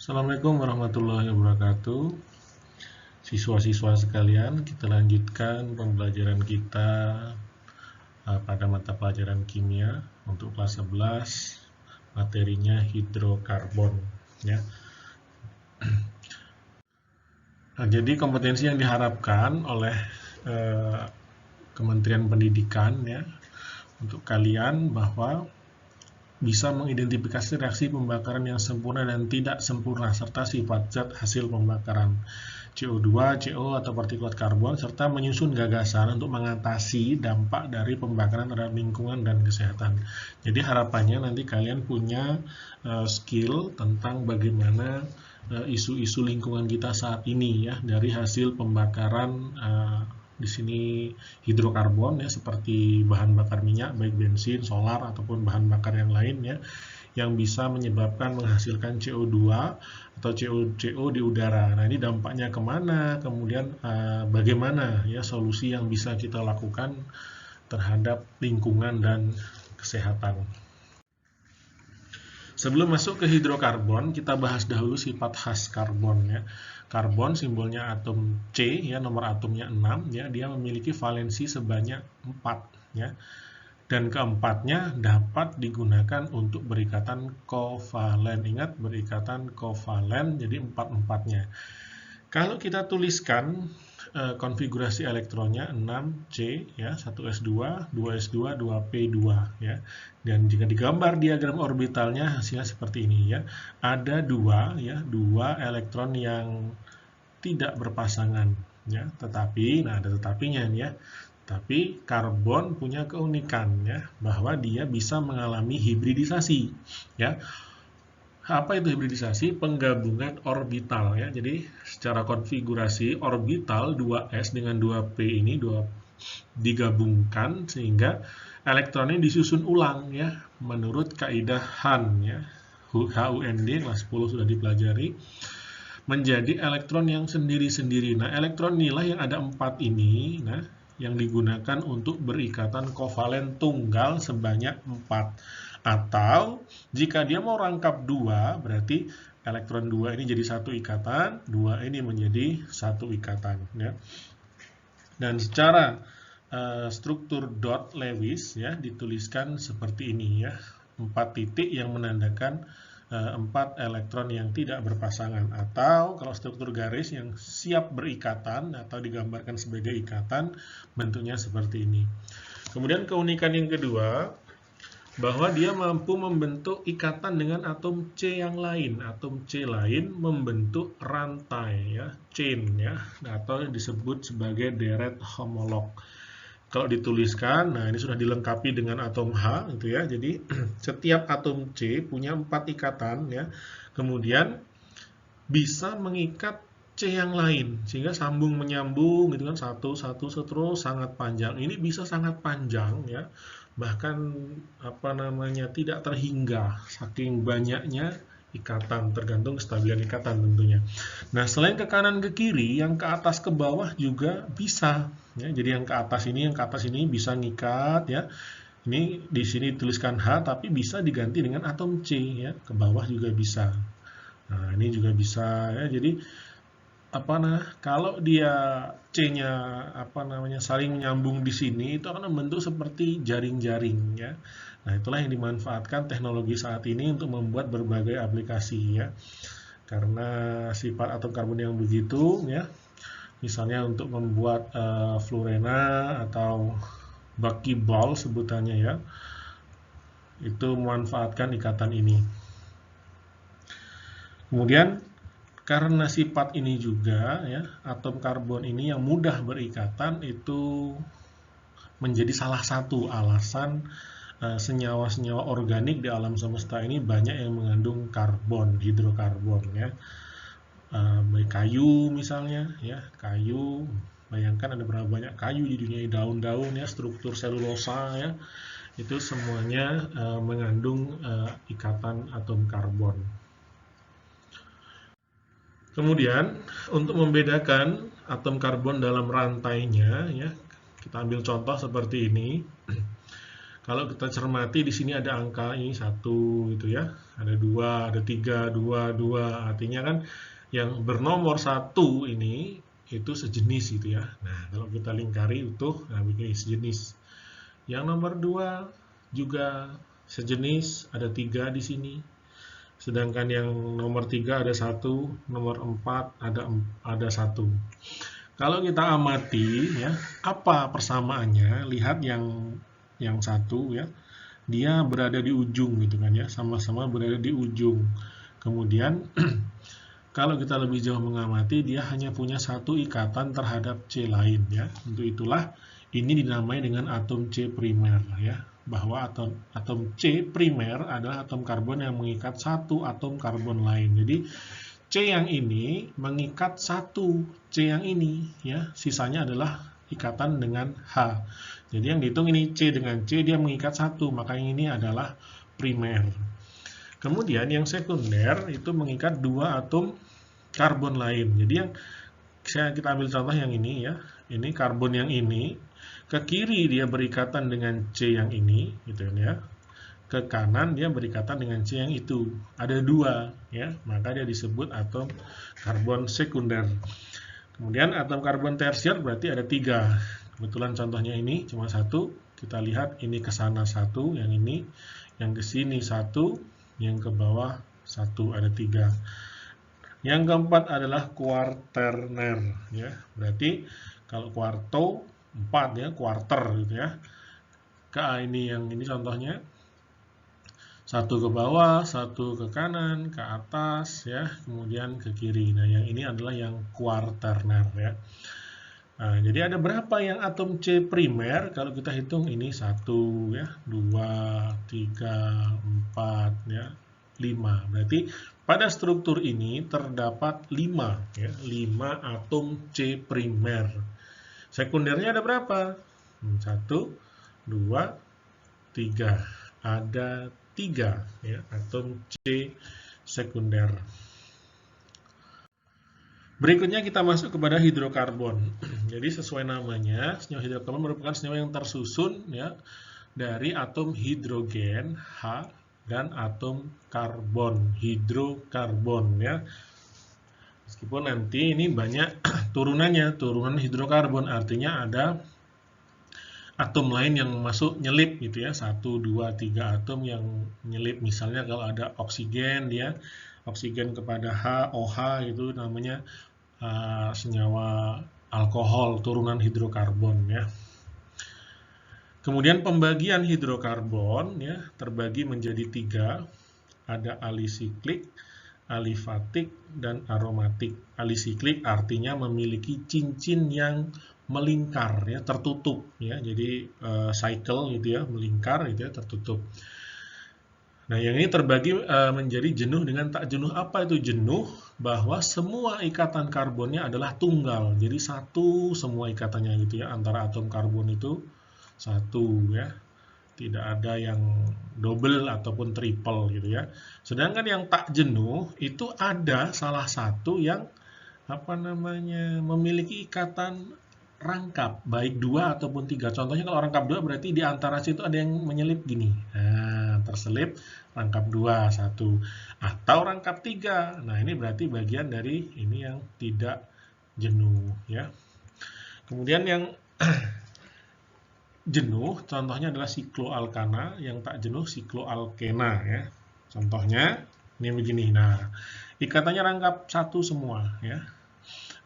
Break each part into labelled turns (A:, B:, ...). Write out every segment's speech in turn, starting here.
A: Assalamualaikum warahmatullahi wabarakatuh. Siswa-siswa sekalian, kita lanjutkan pembelajaran kita pada mata pelajaran kimia untuk kelas 11, materinya hidrokarbon ya. Nah, jadi kompetensi yang diharapkan oleh Kementerian Pendidikan ya untuk kalian bahwa bisa mengidentifikasi reaksi pembakaran yang sempurna dan tidak sempurna serta sifat zat hasil pembakaran CO2, CO atau partikulat karbon serta menyusun gagasan untuk mengatasi dampak dari pembakaran terhadap lingkungan dan kesehatan. Jadi harapannya nanti kalian punya skill tentang bagaimana isu-isu lingkungan kita saat ini ya dari hasil pembakaran di sini hidrokarbon ya seperti bahan bakar minyak baik bensin, solar ataupun bahan bakar yang lain ya yang bisa menyebabkan menghasilkan CO2 atau CO di udara. Nah ini dampaknya kemana? Kemudian bagaimana ya solusi yang bisa kita lakukan terhadap lingkungan dan kesehatan. Sebelum masuk ke hidrokarbon, kita bahas dahulu sifat khas karbon ya. Karbon simbolnya atom C ya, nomor atomnya 6 ya, dia memiliki valensi sebanyak 4 ya. Dan keempatnya dapat digunakan untuk berikatan kovalen. Ingat berikatan kovalen, jadi 4-4-nya. Kalau kita tuliskan konfigurasi elektronnya 6C ya, 1s2, 2s2, 2p2 ya. Dan jika digambar diagram orbitalnya hasilnya seperti ini ya. Ada dua elektron yang tidak berpasangan ya, tetapi nah ada tetapinya ya. Tapi karbon punya keunikan ya bahwa dia bisa mengalami hibridisasi ya. Apa itu hibridisasi? Penggabungan orbital ya. Jadi secara konfigurasi orbital 2s dengan 2p ini digabungkan sehingga elektronnya disusun ulang ya menurut kaidah Hahn ya. HUND kelas 10 sudah dipelajari menjadi elektron yang sendiri-sendiri. Nah, elektron inilah yang ada 4 ini nah yang digunakan untuk berikatan kovalen tunggal sebanyak 4. Atau jika dia mau rangkap 2, berarti elektron 2 ini jadi satu ikatan, 2 ini menjadi satu ikatan ya. Dan secara struktur dot Lewis ya dituliskan seperti ini ya. 4 titik yang menandakan 4 elektron yang tidak berpasangan, atau kalau struktur garis yang siap berikatan atau digambarkan sebagai ikatan bentuknya seperti ini. Kemudian keunikan yang kedua bahwa dia mampu membentuk ikatan dengan atom C yang lain. Atom C lain membentuk rantai ya, chain ya, atau disebut sebagai deret homolog. Kalau dituliskan, nah ini sudah dilengkapi dengan atom H gitu ya. Jadi setiap atom C punya 4 ikatan ya. Kemudian bisa mengikat C yang lain sehingga sambung menyambung gitu kan, satu terus sangat panjang. Ini bisa sangat panjang ya. Bahkan tidak terhingga saking banyaknya ikatan, tergantung kestabilan ikatan tentunya. Nah, selain ke kanan ke kiri, yang ke atas ke bawah juga bisa ya. Jadi yang ke atas ini bisa ngikat ya. Ini di sini dituliskan H tapi bisa diganti dengan atom C ya, ke bawah juga bisa. Nah, ini juga bisa ya. Jadi kalau dia C-nya saling menyambung di sini, itu akan membentuk seperti jaring-jaring ya. Nah, itulah yang dimanfaatkan teknologi saat ini untuk membuat berbagai aplikasi ya. Karena sifat atom karbon yang begitu ya. Misalnya untuk membuat fluorena atau buckyball sebutannya ya. Itu memanfaatkan ikatan ini. Kemudian karena sifat ini juga ya, atom karbon ini yang mudah berikatan itu menjadi salah satu alasan senyawa-senyawa organik di alam semesta ini banyak yang mengandung karbon, hidrokarbon ya. Baik kayu misalnya ya, kayu, bayangkan ada berapa banyak kayu di dunia, daun-daun ya, struktur selulosa ya. Itu semuanya mengandung ikatan atom karbon. Kemudian untuk membedakan atom karbon dalam rantainya ya, kita ambil contoh seperti ini. Kalau kita cermati di sini ada angka ini 1 gitu ya. Ada 2, ada 3, 2, 2. Artinya kan yang bernomor 1 ini itu sejenis gitu ya. Nah, kalau kita lingkari utuh, nah begini sejenis. Yang nomor 2 juga sejenis, ada 3 di sini. Sedangkan yang nomor 3 ada 1, nomor 4 ada 1. Kalau kita amati ya, apa persamaannya? Lihat yang 1 ya. Dia berada di ujung gitu kan ya, sama-sama berada di ujung. Kemudian kalau kita lebih jauh mengamati, dia hanya punya satu ikatan terhadap C lain ya. Untuk itulah ini dinamai dengan atom C primer ya, bahwa atom C primer adalah atom karbon yang mengikat satu atom karbon lain. Jadi C yang ini mengikat satu C yang ini ya, sisanya adalah ikatan dengan H. Jadi yang dihitung ini C dengan C, dia mengikat satu, maka yang ini adalah primer. Kemudian yang sekunder itu mengikat dua atom karbon lain. Jadi yang kita ambil contoh yang ini ya, ini karbon yang ini ke kiri dia berikatan dengan C yang ini, gitu ya. Ke kanan dia berikatan dengan C yang itu. Ada dua ya, maka dia disebut atom karbon sekunder. Kemudian atom karbon tersier berarti ada 3. Kebetulan contohnya ini cuma 1. Kita lihat ini ke sana 1, yang ini, yang ke sini 1, yang ke bawah 1, ada 3. Yang keempat adalah kuarterner ya. Berarti kalau kuarto 4 ya, quarter gitu ya. Ini yang ini contohnya. 1 ke bawah, 1 ke kanan, ke atas ya, kemudian ke kiri. Nah, yang ini adalah yang kuarterner ya. Nah, jadi ada berapa yang atom C primer? Kalau kita hitung ini 1 ya, 2, 3, 4 ya, 5. Berarti pada struktur ini terdapat 5 ya, 5 atom C primer. Sekundernya ada berapa? 1, 2, 3. Ada 3 ya, atom C sekunder. Berikutnya kita masuk kepada hidrokarbon. Jadi sesuai namanya, senyawa hidrokarbon merupakan senyawa yang tersusun ya dari atom hidrogen H dan atom karbon, hidrokarbon ya. Meskipun nanti ini banyak turunannya, turunan hidrokarbon artinya ada atom lain yang masuk nyelip gitu ya, 1, 2, 3 atom yang nyelip. Misalnya kalau ada oksigen dia, oksigen kepada H, OH itu namanya senyawa alkohol turunan hidrokarbon ya. Kemudian pembagian hidrokarbon ya terbagi menjadi 3, ada alisiklik, alifatik, dan aromatik. Alisiklik artinya memiliki cincin yang melingkar ya, tertutup ya, jadi cycle gitu ya, melingkar gitu ya, tertutup. Nah, yang ini terbagi menjadi jenuh dengan tak jenuh. Apa itu jenuh? Bahwa semua ikatan karbonnya adalah tunggal, jadi satu semua ikatannya gitu ya, antara atom karbon itu satu ya, tidak ada yang double ataupun triple gitu ya. Sedangkan yang tak jenuh itu ada salah satu yang memiliki ikatan rangkap, baik 2 ataupun 3. Contohnya kalau rangkap 2 berarti di antara situ ada yang menyelip gini. Nah, terselip rangkap 2, 1. Atau rangkap 3. Nah, ini berarti bagian dari ini yang tidak jenuh ya. Kemudian yang jenuh contohnya adalah sikloalkana, yang tak jenuh sikloalkena ya. Contohnya ini begini. Nah, ikatannya rangkap 1 semua ya.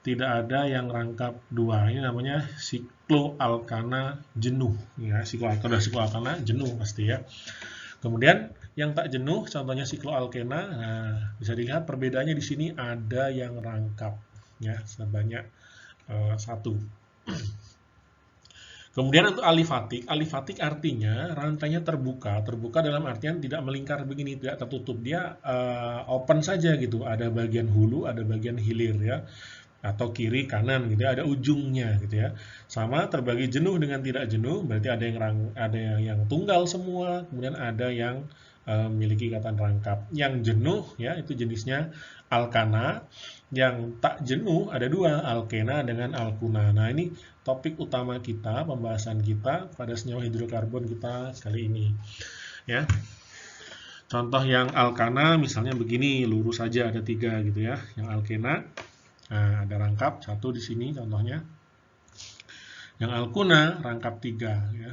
A: Tidak ada yang rangkap 2. Ini namanya sikloalkana jenuh ya. Sikloalkana jenuh pasti ya. Kemudian yang tak jenuh contohnya sikloalkena. Nah, bisa dilihat perbedaannya di sini ada yang rangkap ya, sebanyak 1. Kemudian untuk alifatik, alifatik artinya rantainya terbuka. Terbuka dalam artian tidak melingkar begini, tidak tertutup. Dia open saja gitu. Ada bagian hulu, ada bagian hilir ya, atau kiri kanan gitu ya, ada ujungnya gitu ya. Sama terbagi jenuh dengan tidak jenuh, berarti ada yang tunggal semua, kemudian ada yang memiliki ikatan rangkap. Yang jenuh ya itu jenisnya alkana. Yang tak jenuh ada dua, alkena dengan alkuna. Nah, ini topik utama kita, pembahasan kita pada senyawa hidrokarbon kita kali ini. Ya. Contoh yang alkana misalnya begini, lurus saja ada 3 gitu ya. Yang alkena, nah, ada rangkap 1 di sini contohnya. Yang alkuna rangkap 3 ya.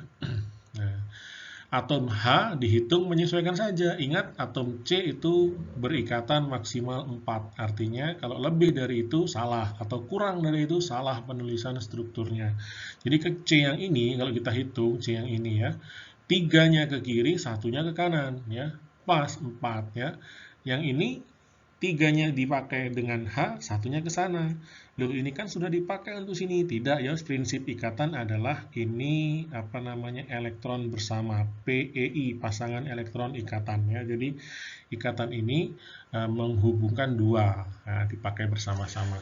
A: Nah, atom H dihitung menyesuaikan saja. Ingat atom C itu berikatan maksimal 4. Artinya kalau lebih dari itu salah atau kurang dari itu salah penulisan strukturnya. Jadi ke C yang ini kalau kita hitung C yang ini ya, 3-nya ke kiri, 1-nya ke kanan ya. Pas 4 ya. Yang ini 3-nya dipakai dengan H, 1-nya ke sana. Loh, ini kan sudah dipakai untuk sini. Tidak ya, prinsip ikatan adalah ini apa namanya elektron bersama, PEI, pasangan elektron ikatan ya. Jadi ikatan ini menghubungkan dua, nah, dipakai bersama-sama.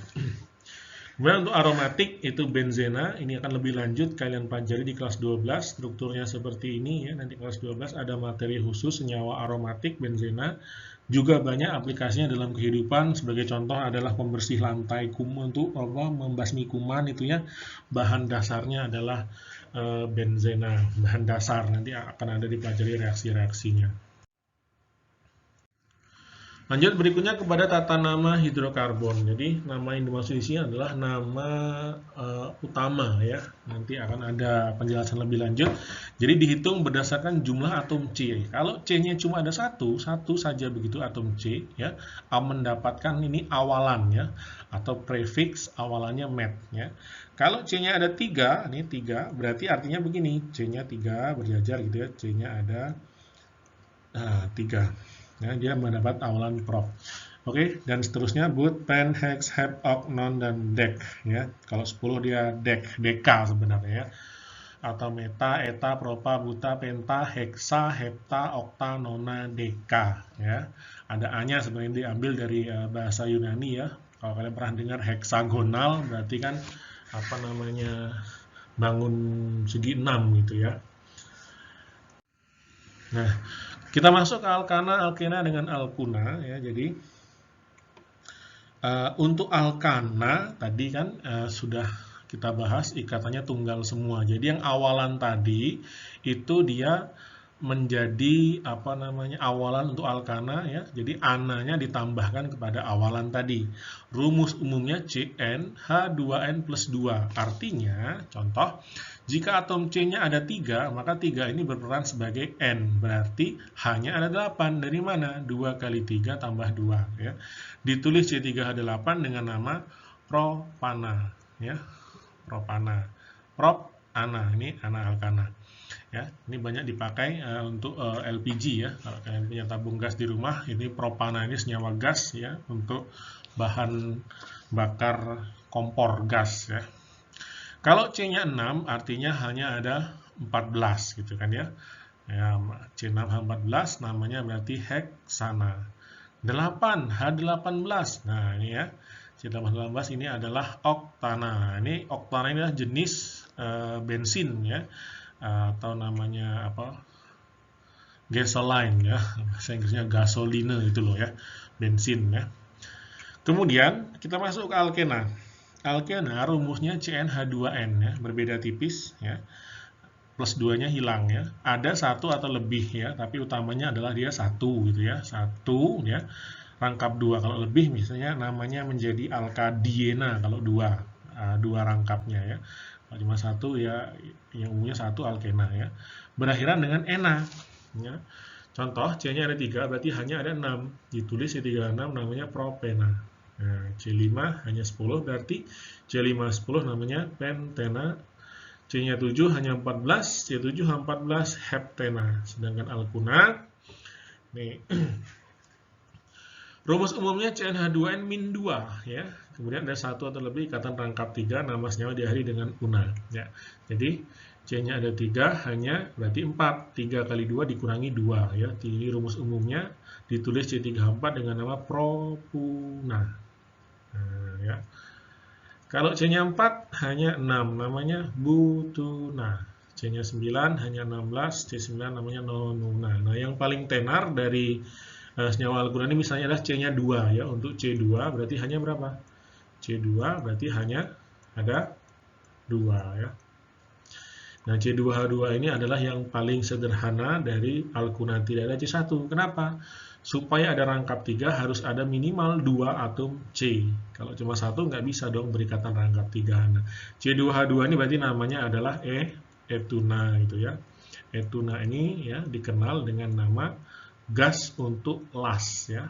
A: Kemudian untuk aromatik itu benzena, ini akan lebih lanjut kalian pelajari di kelas 12, strukturnya seperti ini ya. Nanti kelas 12 ada materi khusus senyawa aromatik benzena. Juga banyak aplikasinya dalam kehidupan, sebagai contoh adalah pembersih lantai kuman untuk membasmi kuman itu ya. Bahan dasarnya adalah benzena, bahan dasar, nanti akan ada dipelajari reaksi-reaksinya. Lanjut berikutnya kepada tata nama hidrokarbon. Jadi nama yang dimaksud di sini adalah nama utama ya. Nanti akan ada penjelasan lebih lanjut. Jadi dihitung berdasarkan jumlah atom C. Kalau C-nya cuma ada satu saja begitu atom C ya, mendapatkan ini awalan ya atau prefix awalannya met ya. Kalau C-nya ada 3, ini 3 berarti artinya begini, C-nya 3 berjajar gitu ya. C-nya ada 3. Ya, dia mendapat awalan prop. Oke, dan seterusnya but, pen, hex, hep, ok, non, dan dek. Ya, kalau 10 dia dek, deka sebenarnya ya. Atau meta, eta, propa, buta, penta, heksa, hepta, okta, nona, deka. Ya, ada A-nya sebenarnya diambil dari bahasa Yunani ya. Kalau kalian pernah dengar heksagonal, berarti kan apa namanya bangun segi 6 gitu ya. Nah, kita masuk ke alkana, alkena dengan alkuna ya. Jadi untuk alkana tadi kan sudah kita bahas ikatannya tunggal semua. Jadi yang awalan tadi itu dia menjadi apa namanya awalan untuk alkana ya. Jadi ananya ditambahkan kepada awalan tadi. Rumus umumnya Cn H2n plus 2. Artinya contoh jika atom C-nya ada 3, maka 3 ini berperan sebagai N. Berarti H-nya ada 8. Dari mana? 2 kali 3 tambah 2. Ya. Ditulis C3H8 dengan nama propana. Ya. Propana. Prop-ana. Ini ana alkana. Ya, ini banyak dipakai untuk LPG ya. Kalau kalian punya tabung gas di rumah, ini propana ini senyawa gas ya untuk bahan bakar kompor gas ya. Kalau C-nya 6 artinya hanya ada 14 gitu kan ya. Ya, C6H14 namanya berarti heksana. 8 H18. Nah, ini ya. C8H18 ini adalah oktana. Ini oktana ini adalah jenis bensin ya. Atau namanya apa? Gasoline ya. Bahasa Inggrisnya gasoline itu loh ya. Bensin ya. Kemudian kita masuk ke alkena. Alkena rumusnya CnH2n ya, berbeda tipis ya. Plus 2-nya hilang ya. Ada satu atau lebih ya, tapi utamanya adalah dia satu gitu ya. Satu ya. Rangkap 2 kalau lebih misalnya namanya menjadi alkadiena kalau 2 rangkapnya ya. Kalau cuma satu ya yang umumnya satu alkena ya. Berakhiran dengan ena ya. Contoh C-nya ada 3 berarti hanya ada 6. Ditulis C36 namanya propena. Nah, C5 hanya 10 berarti C510 namanya pentena. C-nya 7 hanya 14, C7 14 heptena. Sedangkan alkuna nih rumus umumnya CnH2n min 2 ya. Kemudian ada satu atau lebih ikatan rangkap 3 nama senyawa diakhiri dengan una ya. Jadi C-nya ada 3 hanya berarti 4. 3 kali 2 dikurangi 2 ya. Ini rumus umumnya ditulis C3H4 dengan nama propuna. Nah, ya. Kalau C-nya 4 hanya 6 namanya butuna. C-nya 9 hanya 16, C9 namanya nonuna. Nah, yang paling tenar dari senyawa alkuna ini misalnya adalah C-nya 2 ya. Untuk C2 berarti hanya berapa? C2 berarti hanya ada 2 ya. Nah, C2H2 ini adalah yang paling sederhana dari alkuna, tidak ada C1. Kenapa? Supaya ada rangkap 3 harus ada minimal 2 atom C. Kalau cuma 1 nggak bisa dong berikatan rangkap 3. Nah, C2H2 ini berarti namanya adalah etuna gitu ya. Etuna ini ya dikenal dengan nama gas untuk las ya.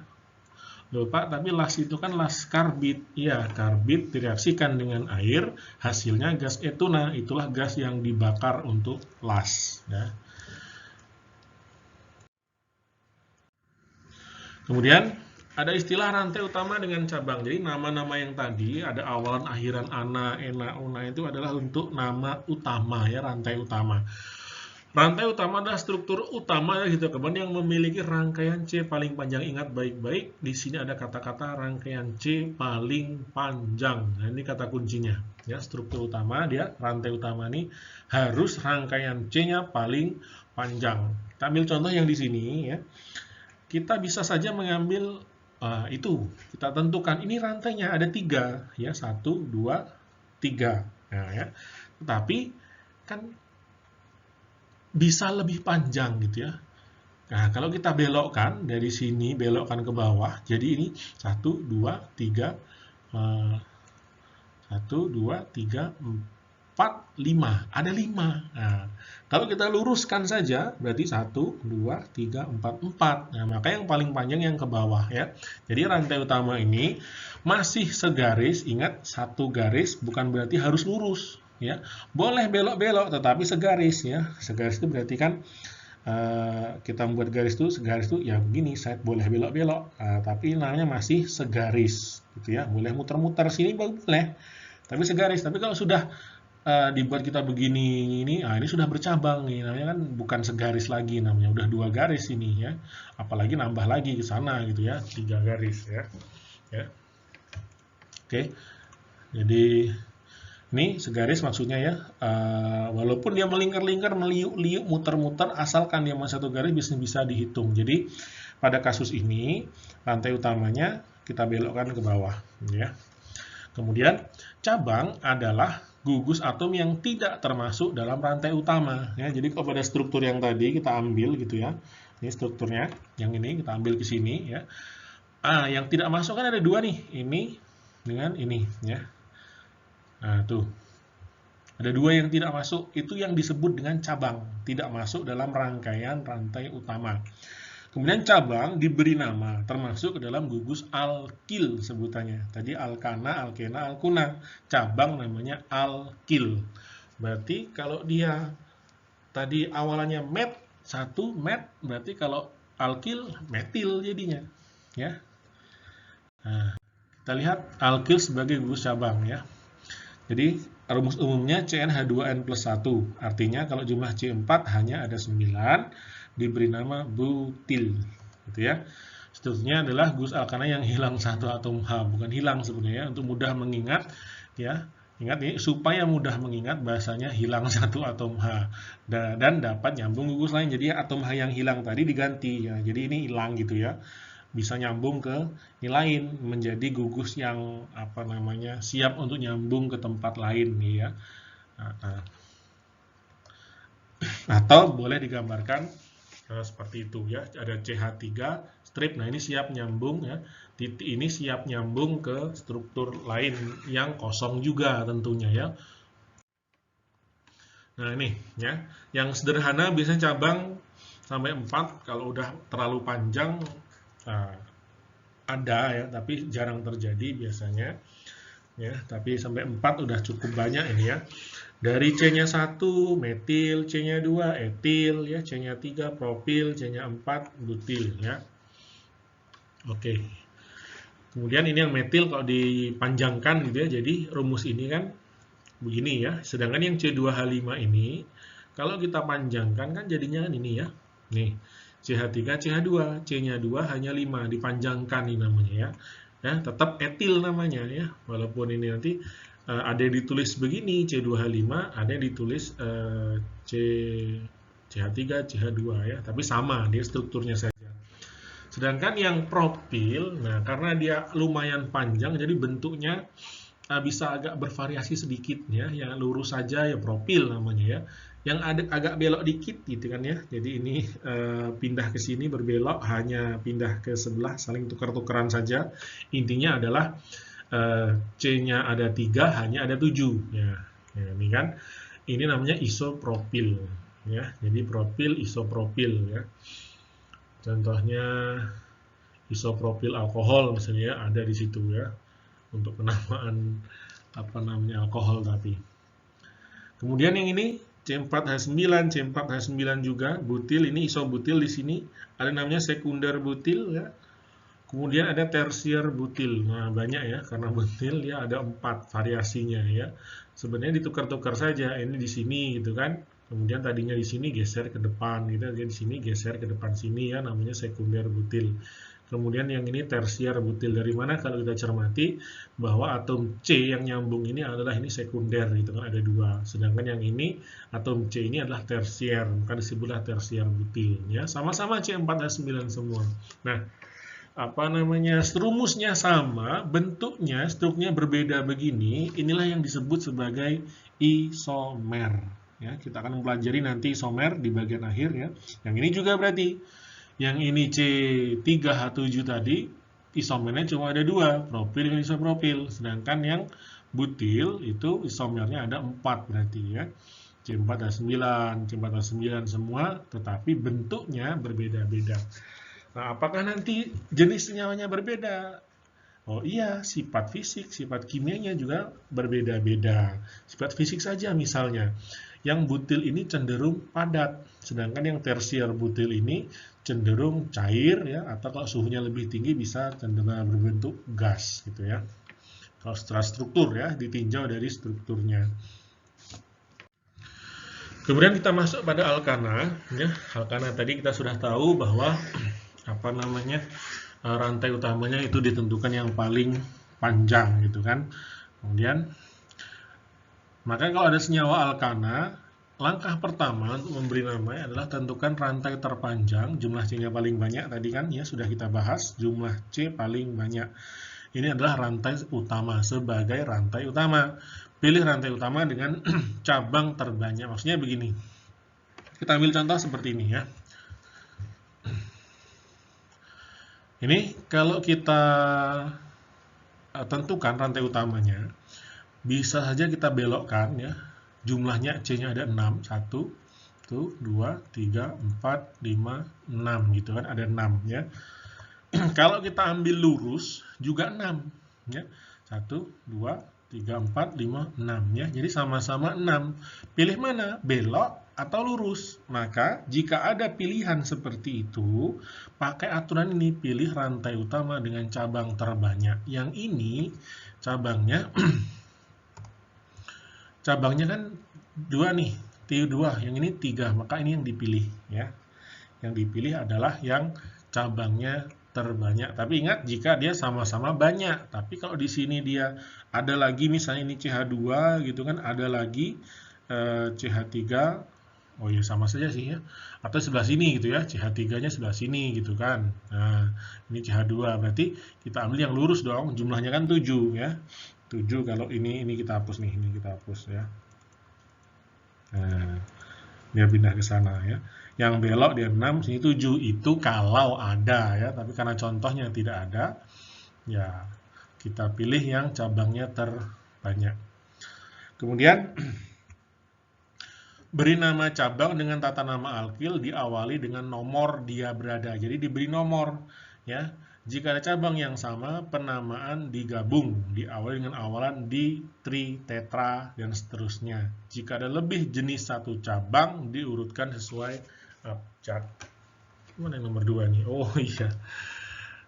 A: Loh Pak, tapi las itu kan las karbit. Iya, karbit direaksikan dengan air, hasilnya gas etuna. Itulah gas yang dibakar untuk las. Ya. Kemudian ada istilah rantai utama dengan cabang. Jadi nama-nama yang tadi ada awalan, akhiran, ana, ena, una itu adalah untuk nama utama ya, rantai utama. Rantai utama adalah struktur utama ya gitu teman yang memiliki rangkaian C paling panjang. Ingat baik-baik, di sini ada kata-kata rangkaian C paling panjang. Nah, ini kata kuncinya. Ya, struktur utama dia rantai utama ini harus rangkaian C-nya paling panjang. Kita ambil contoh yang di sini ya. Kita bisa saja mengambil itu. Kita tentukan ini rantainya ada 3 ya, 1, 2, 3. Nah, ya. Tetapi kan bisa lebih panjang gitu ya. Nah, kalau kita belokkan dari sini, belokkan ke bawah, jadi ini 1, 2, 3, 1, 2, 3, 4, 5. Ada 5. Nah, kalau kita luruskan saja, berarti 1, 2, 3, 4, 4. Nah, maka yang paling panjang yang ke bawah ya. Jadi rantai utama ini masih segaris, ingat satu garis bukan berarti harus lurus. Ya, boleh belok-belok tetapi segaris ya. Segaris itu berarti kan kita membuat garis itu segaris itu ya begini, saya boleh belok-belok, tapi namanya masih segaris gitu ya. Boleh muter-muter sini boleh, tapi segaris. Tapi kalau sudah dibuat kita begini ini sudah bercabang nih, namanya kan bukan segaris lagi, namanya udah 2 garis ini ya. Apalagi nambah lagi ke sana gitu ya, 3 garis ya. Ya. Oke. Jadi ini segaris maksudnya ya, walaupun dia melingkar-lingkar, meliuk-liuk, muter-muter, asalkan dia masih satu garis bisa dihitung. Jadi pada kasus ini rantai utamanya kita belokkan ke bawah, ya. Kemudian cabang adalah gugus atom yang tidak termasuk dalam rantai utama. Ya. Jadi kalau pada struktur yang tadi kita ambil gitu ya, ini strukturnya, yang ini kita ambil ke sini ya. Yang tidak masuk kan ada 2 nih, ini dengan ini ya. Nah, tuh. Ada 2 yang tidak masuk, itu yang disebut dengan cabang, tidak masuk dalam rangkaian rantai utama. Kemudian cabang diberi nama, termasuk ke dalam gugus alkil sebutannya. Tadi alkana, alkena, alkuna. Cabang namanya alkil. Berarti kalau dia tadi awalannya met, 1 met, berarti kalau alkil metil jadinya. Ya. Nah, kita lihat alkil sebagai gugus cabang ya. Jadi rumus umumnya CnH2n plus 1. Artinya kalau jumlah C4 hanya ada 9, diberi nama butil. Gitu ya. Strukturnya adalah gugus alkana yang hilang 1 atom H. Bukan hilang sebenarnya, untuk mudah mengingat ya. Ingat nih, supaya mudah mengingat bahasanya hilang 1 atom H. Dan dapat nyambung gugus lain. Jadi atom H yang hilang tadi diganti ya. Jadi ini hilang gitu ya. Bisa nyambung ke yang lain, menjadi gugus yang siap untuk nyambung ke tempat lain nih ya. Atau boleh digambarkan seperti itu ya, ada CH3 strip. Nah, ini siap nyambung ya. Titik ini siap nyambung ke struktur lain yang kosong juga tentunya ya. Nah, ini ya. Yang sederhana biasanya cabang sampai 4, kalau udah terlalu panjang ada ya, tapi jarang terjadi biasanya ya. Tapi sampai 4 udah cukup banyak ini ya. Dari C-nya 1 metil, C-nya 2 etil ya, C-nya 3 propil, C-nya 4 butil ya. Oke. Kemudian ini yang metil kalau dipanjangkan gitu ya. Jadi rumus ini kan begini ya. Sedangkan yang C2H5 ini kalau kita panjangkan kan jadinya kan ini ya. Nih. CH3, CH2, C-nya 2 hanya 5, dipanjangkan ini namanya ya. Ya, tetap etil namanya ya. Walaupun ini nanti ada yang ditulis begini C2H5, ada yang ditulis CH3, CH2 ya, tapi sama dia strukturnya saja. Sedangkan yang propil, nah karena dia lumayan panjang, jadi bentuknya bisa agak bervariasi sedikit ya. Yang lurus saja ya propil namanya ya. Yang ada agak belok dikit gitu kan ya. Jadi ini pindah ke sini berbelok, hanya pindah ke sebelah, saling tukar-tukaran saja. Intinya adalah C-nya ada 3, hanya ada 7 ya. Ya, ini kan, ini namanya isopropil ya. Jadi propil, isopropil ya. Contohnya isopropil alkohol misalnya ya, ada di situ ya, untuk penamaan apa namanya alkohol tadi. Kemudian yang ini C4H9, C4H9 juga butil, ini isobutil di sini, ada namanya sekunder butil ya. Kemudian ada tersier butil. Nah, banyak ya, karena butil ya ada 4 variasinya ya. Sebenarnya ditukar-tukar saja, ini di sini gitu kan. Kemudian tadinya di sini geser ke depan gitu, di sini geser ke depan sini ya, namanya sekunder butil. Kemudian yang ini tersier butil. Dari mana kalau kita cermati bahwa atom C yang nyambung ini adalah ini sekunder gitu kan, ada 2. Sedangkan yang ini atom C ini adalah tersier, maka disebutlah tersier butil ya. Sama-sama C4H9 semua. Nah, apa namanya, rumusnya sama, bentuknya, strukturnya berbeda begini, inilah yang disebut sebagai isomer. Ya, kita akan mempelajari nanti isomer di bagian akhir ya. Yang ini juga berarti, yang ini C3H7 tadi, isomernya cuma ada 2, propil dan isopropil. Sedangkan yang butil itu isomernya ada 4 berarti ya. C4H9, C4H9 semua, tetapi bentuknya berbeda-beda. Nah, apakah nanti jenis senyawanya berbeda? Oh iya, sifat fisik, sifat kimianya juga berbeda-beda. Sifat fisik saja misalnya, yang butil ini cenderung padat, sedangkan yang tersier butil ini cenderung cair ya, atau kalau suhunya lebih tinggi bisa cenderung berbentuk gas gitu ya. Kalau secara struktur ya, ditinjau dari strukturnya. Kemudian kita masuk pada alkana ya. Alkana tadi kita sudah tahu bahwa apa namanya, rantai utamanya itu ditentukan yang paling panjang gitu kan. Kemudian maka kalau ada senyawa alkana, langkah pertama untuk memberi nama adalah tentukan rantai terpanjang, jumlah C-nya paling banyak tadi kan ya, sudah kita bahas jumlah C paling banyak. Ini adalah rantai utama, sebagai rantai utama. Pilih rantai utama dengan cabang terbanyak. Maksudnya begini, kita ambil contoh seperti ini ya. Ini kalau kita tentukan rantai utamanya, bisa saja kita belokkan ya. Jumlahnya C-nya ada 6, 1, 2, 3, 4, 5, 6 gitu kan, ada 6 ya. Kalau kita ambil lurus juga 6 ya. 1, 2, 3, 4, 5, 6 ya. Jadi sama-sama 6. Pilih mana? Belok atau lurus. Maka jika ada pilihan seperti itu, pakai aturan ini, pilih rantai utama dengan cabang terbanyak. Yang ini cabangnya cabangnya kan 2 nih, T2, yang ini 3, maka ini yang dipilih ya. Yang dipilih adalah yang cabangnya terbanyak. Tapi ingat, jika dia sama-sama banyak. Tapi kalau di sini dia ada lagi, misalnya ini CH2 gitu kan, ada lagi CH3, oh ya sama saja sih ya. Atau sebelah sini gitu ya, CH3-nya sebelah sini gitu kan. Nah, ini CH2, berarti kita ambil yang lurus dong, jumlahnya kan 7 ya. 7 kalau ini kita hapus nih, ini kita hapus ya. Nah, dia pindah ke sana ya. Yang belok dia 6, sini 7, itu kalau ada ya, tapi karena contohnya tidak ada, ya kita pilih yang cabangnya terbanyak. Kemudian beri nama cabang dengan tata nama alkil, diawali dengan nomor dia berada. Jadi diberi nomor ya. Jika ada cabang yang sama, penamaan digabung, diawali dengan awalan di, tri, tetra, dan seterusnya. Jika ada lebih jenis satu cabang, diurutkan sesuai abjad. Mana yang nomor 2 nih? Oh iya,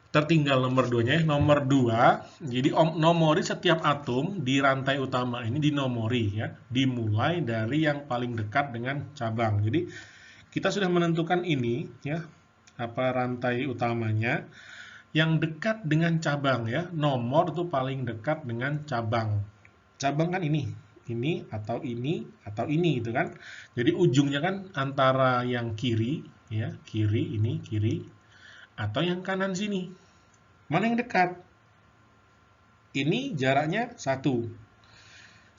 A: tertinggal nomor 2-nya. Nomor 2, jadi nomori setiap atom di rantai utama ini dinomori ya, dimulai dari yang paling dekat dengan cabang. Jadi kita sudah menentukan ini ya, apa rantai utamanya yang dekat dengan cabang ya. Nomor itu paling dekat dengan cabang. cabang kan ini atau ini gitu kan. Jadi ujungnya kan antara yang kiri ya, kiri atau yang kanan sini. Mana yang dekat? Ini jaraknya 1,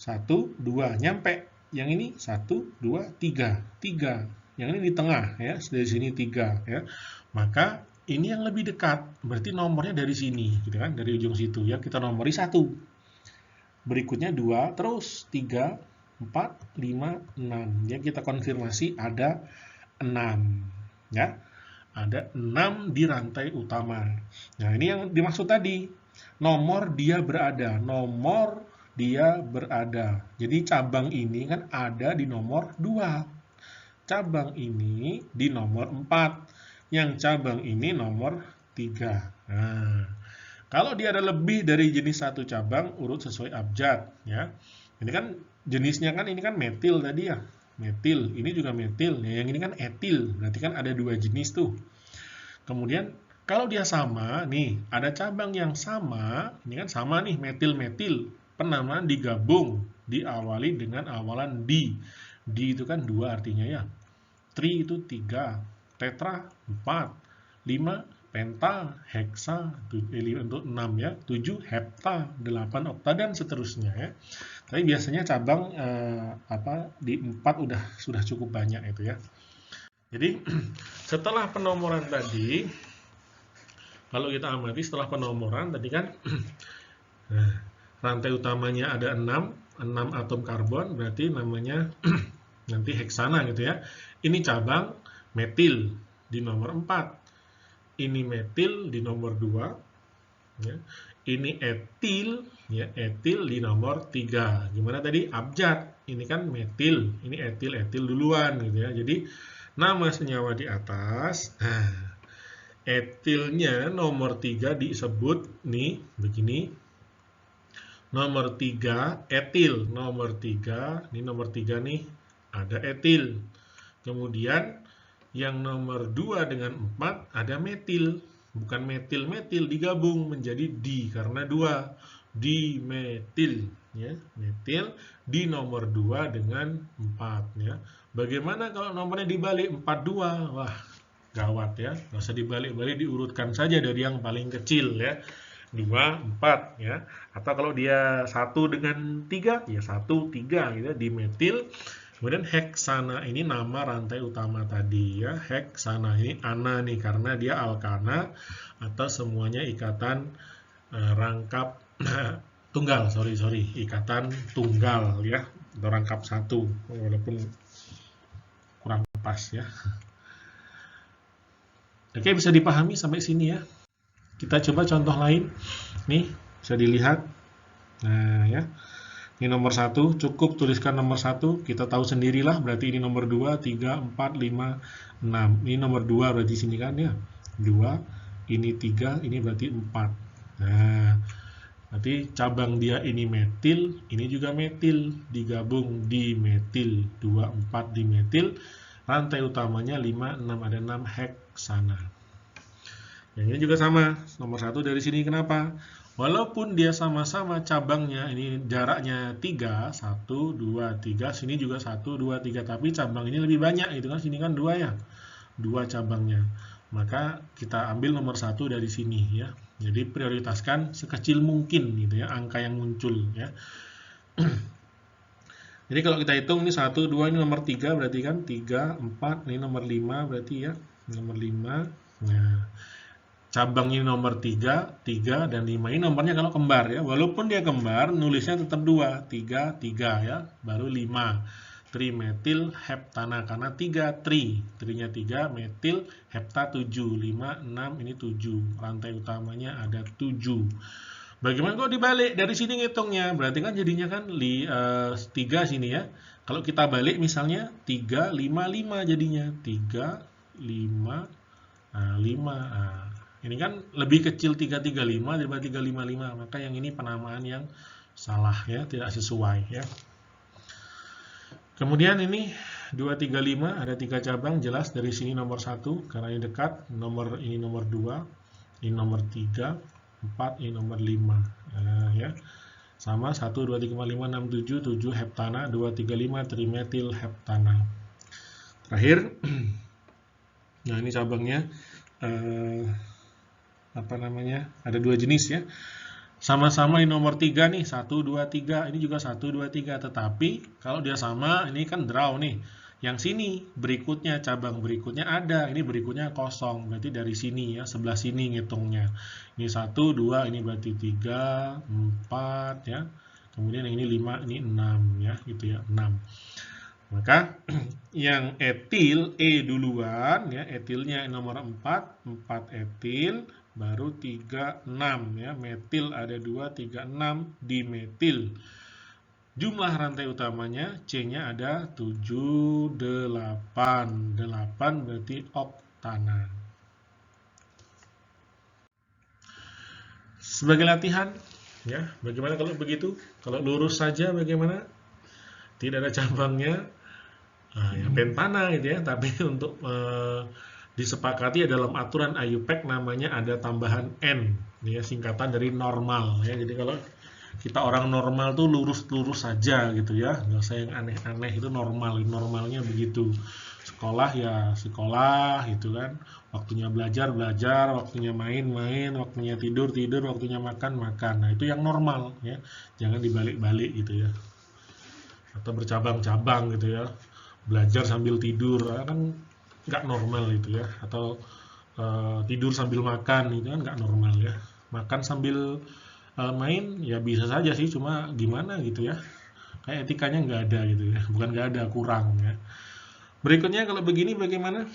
A: 2, nyampe. Yang ini 1, 2, 3. Yang ini di tengah ya, dari sini 3 ya. Maka ini yang lebih dekat. Berarti nomornya dari sini gitu kan, dari ujung situ ya. Kita nomori 1. Berikutnya 2, terus 3, 4, 5, 6. Ya, kita konfirmasi ada 6. Ya, ada 6 di rantai utama. Nah, ini yang dimaksud tadi. Nomor dia berada. Jadi cabang ini kan ada di nomor 2. Cabang ini di nomor 4. Yang cabang ini nomor 3. Nah, kalau dia ada lebih dari jenis satu cabang, urut sesuai abjad ya. Ini kan jenisnya kan ini kan metil tadi ya. Metil, ini juga metil. Ya, yang ini kan etil, berarti kan ada 2 jenis tuh. Kemudian kalau dia sama, nih ada cabang yang sama, ini kan sama nih metil-metil, penamaan digabung, diawali dengan awalan di. Di itu kan 2 artinya ya. Tri itu 3, tetra 4, 5 penta, heksa untuk 6 ya, 7 hepta, 8 okta dan seterusnya ya. Tapi biasanya cabang di 4 sudah cukup banyak itu ya. Jadi setelah penomoran tadi, kalau kita amati setelah penomoran tadi kan rantai utamanya ada 6 atom karbon, berarti namanya nanti heksana gitu ya. Ini cabang metil di nomor 4. Ini metil di nomor 2 ya. Ini etil ya, etil di nomor 3. Gimana tadi? Abjad. Ini kan metil, ini etil duluan gitu ya. Jadi nama senyawa di atas. Nah, etilnya nomor 3 disebut nih begini. Nomor 3 etil, nomor 3, ini nomor 3 nih ada etil. Kemudian yang nomor 2 dengan 4 ada metil. Bukan metil-metil, digabung menjadi di karena 2. Dimetil. Ya, metil di nomor 2 dengan 4. Ya. Bagaimana kalau nomornya dibalik 42? Wah, gawat ya. Nggak usah dibalik-balik, diurutkan saja dari yang paling kecil ya. 2, 4 ya. Atau kalau dia 1 dengan 3, ya 1, 3 gitu, dimetil. Kemudian heksana ini nama rantai utama tadi ya. Heksana ini ana nih karena dia alkana atau semuanya ikatan rangkap tunggal, ikatan tunggal ya, atau rangkap satu walaupun kurang pas ya. Oke, bisa dipahami sampai sini ya. Kita coba contoh lain. Nih, bisa dilihat. Nah, ya. Ini nomor 1, cukup tuliskan nomor 1, kita tahu sendirilah, berarti ini nomor 2, 3, 4, 5, 6. Ini nomor 2 berarti sini kan ya. 2, ini 3, ini berarti 4. Nah, berarti cabang dia ini metil, ini juga metil, digabung di metil, 2, 4 di metil, rantai utamanya 5, 6, ada 6 heksana. Yang ini juga sama, nomor 1 dari sini kenapa? Walaupun dia sama-sama cabangnya, ini jaraknya 3, 1, 2, 3, sini juga 1, 2, 3, tapi cabang ini lebih banyak, itu kan sini kan 2 ya, 2 cabangnya. Maka kita ambil nomor 1 dari sini ya. Jadi prioritaskan sekecil mungkin gitu ya, angka yang muncul ya. Jadi kalau kita hitung ini 1, 2, ini nomor 3 berarti kan 3, 4, ini nomor 5 berarti ya, nomor 5. Nah, cabang ini nomor 3, 3 dan 5 ini nomornya kalau kembar ya. Walaupun dia kembar, nulisnya tetap 2, 3, 3 ya, baru 5. Trimetil heptana karena 3 trinya 3, metil hepta 7, 5, 6 ini 7. Rantai utamanya ada 7. Bagaimana kalau dibalik dari sini ngitungnya? Berarti kan jadinya kan 3 sini ya. Kalau kita balik misalnya 3, 5, 5 jadinya. 3, 5, 5. Ini kan lebih kecil 335 daripada 355, maka yang ini penamaan yang salah ya, tidak sesuai ya. Kemudian ini 235 ada 3 cabang, jelas dari sini nomor 1 karena ini dekat, ini nomor 2, ini nomor 3, 4, ini nomor 5. Nah, ya. sama 1, 2, 3, 4, 5, 6, 7, 7 heptana, 2, 3, 5 trimetil heptana. Terakhir, nah ini cabangnya apa namanya? Ada 2 jenis ya. Sama-sama di nomor 3 nih, 1, 2, 3. Ini juga 1, 2, 3. Tetapi kalau dia sama, ini kan draw nih. Yang sini berikutnya, cabang berikutnya ada. Ini berikutnya kosong. Berarti dari sini ya, sebelah sini ngitungnya. Ini 1, 2, ini berarti 3, 4 ya. Kemudian yang ini 5, ini 6 ya, gitu ya, 6. Maka yang etil E duluan ya, etilnya nomor 4, 4 etil, baru 3, 6 ya. Metil ada 2, 3, 6, dimetil. Jumlah rantai utamanya C-nya ada 7, 8. 8 berarti oktana. Sebagai latihan ya, bagaimana kalau begitu? Kalau lurus saja bagaimana? Tidak ada cabangnya. Nah, ya pentana gitu ya, tapi untuk disepakati dalam aturan IUPAC namanya ada tambahan N, ya singkatan dari normal ya. Jadi kalau kita orang normal tuh lurus-lurus saja gitu ya, nggak usah yang aneh-aneh, itu normal, normalnya begitu. Sekolah ya sekolah gitu kan, waktunya belajar belajar, waktunya main main, waktunya tidur tidur, waktunya makan makan. Nah itu yang normal ya, jangan dibalik-balik gitu ya, atau bercabang-cabang gitu ya, belajar sambil tidur kan nggak normal itu ya, atau tidur sambil makan itu kan nggak normal ya. Makan sambil main ya bisa saja sih, cuma gimana gitu ya, kayak etikanya nggak ada gitu ya, bukan nggak ada, kurang ya. Berikutnya kalau begini bagaimana?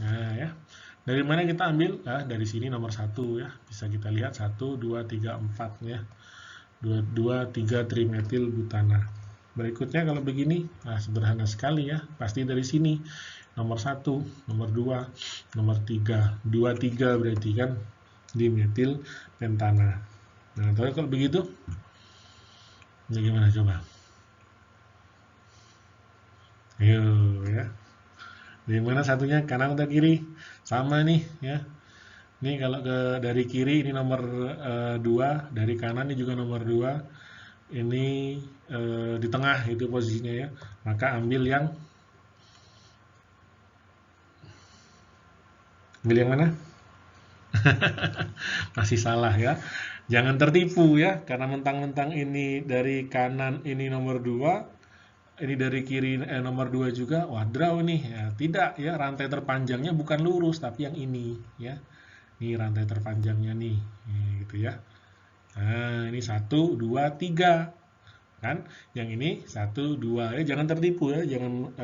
A: Nah ya, dari mana kita ambil? Dari sini nomor 1 ya, bisa kita lihat 1, 2, 3, 4 ya, 2, 3 trimetil butana. Berikutnya kalau begini, sederhana sekali ya, pasti dari sini nomor 1, nomor 2, nomor 3, 2, 3 berarti kan dimetil pentana. Nah, kalau begitu, bagaimana coba? Ayo ya, dari mana satunya, kanan atau kiri? Sama nih ya. Ini kalau dari kiri ini nomor 2, dari kanan ini juga nomor 2. Ini di tengah itu posisinya ya, maka ambil yang mana? Masih salah ya, jangan tertipu ya, karena mentang-mentang ini dari kanan ini nomor 2, ini dari kiri nomor 2 juga, wah draw nih ya. Tidak ya, rantai terpanjangnya bukan lurus tapi yang ini ya, ini rantai terpanjangnya nih gitu ya. Nah ini 1, 2, 3 kan, yang ini 1, 2 ya, jangan tertipu ya, jangan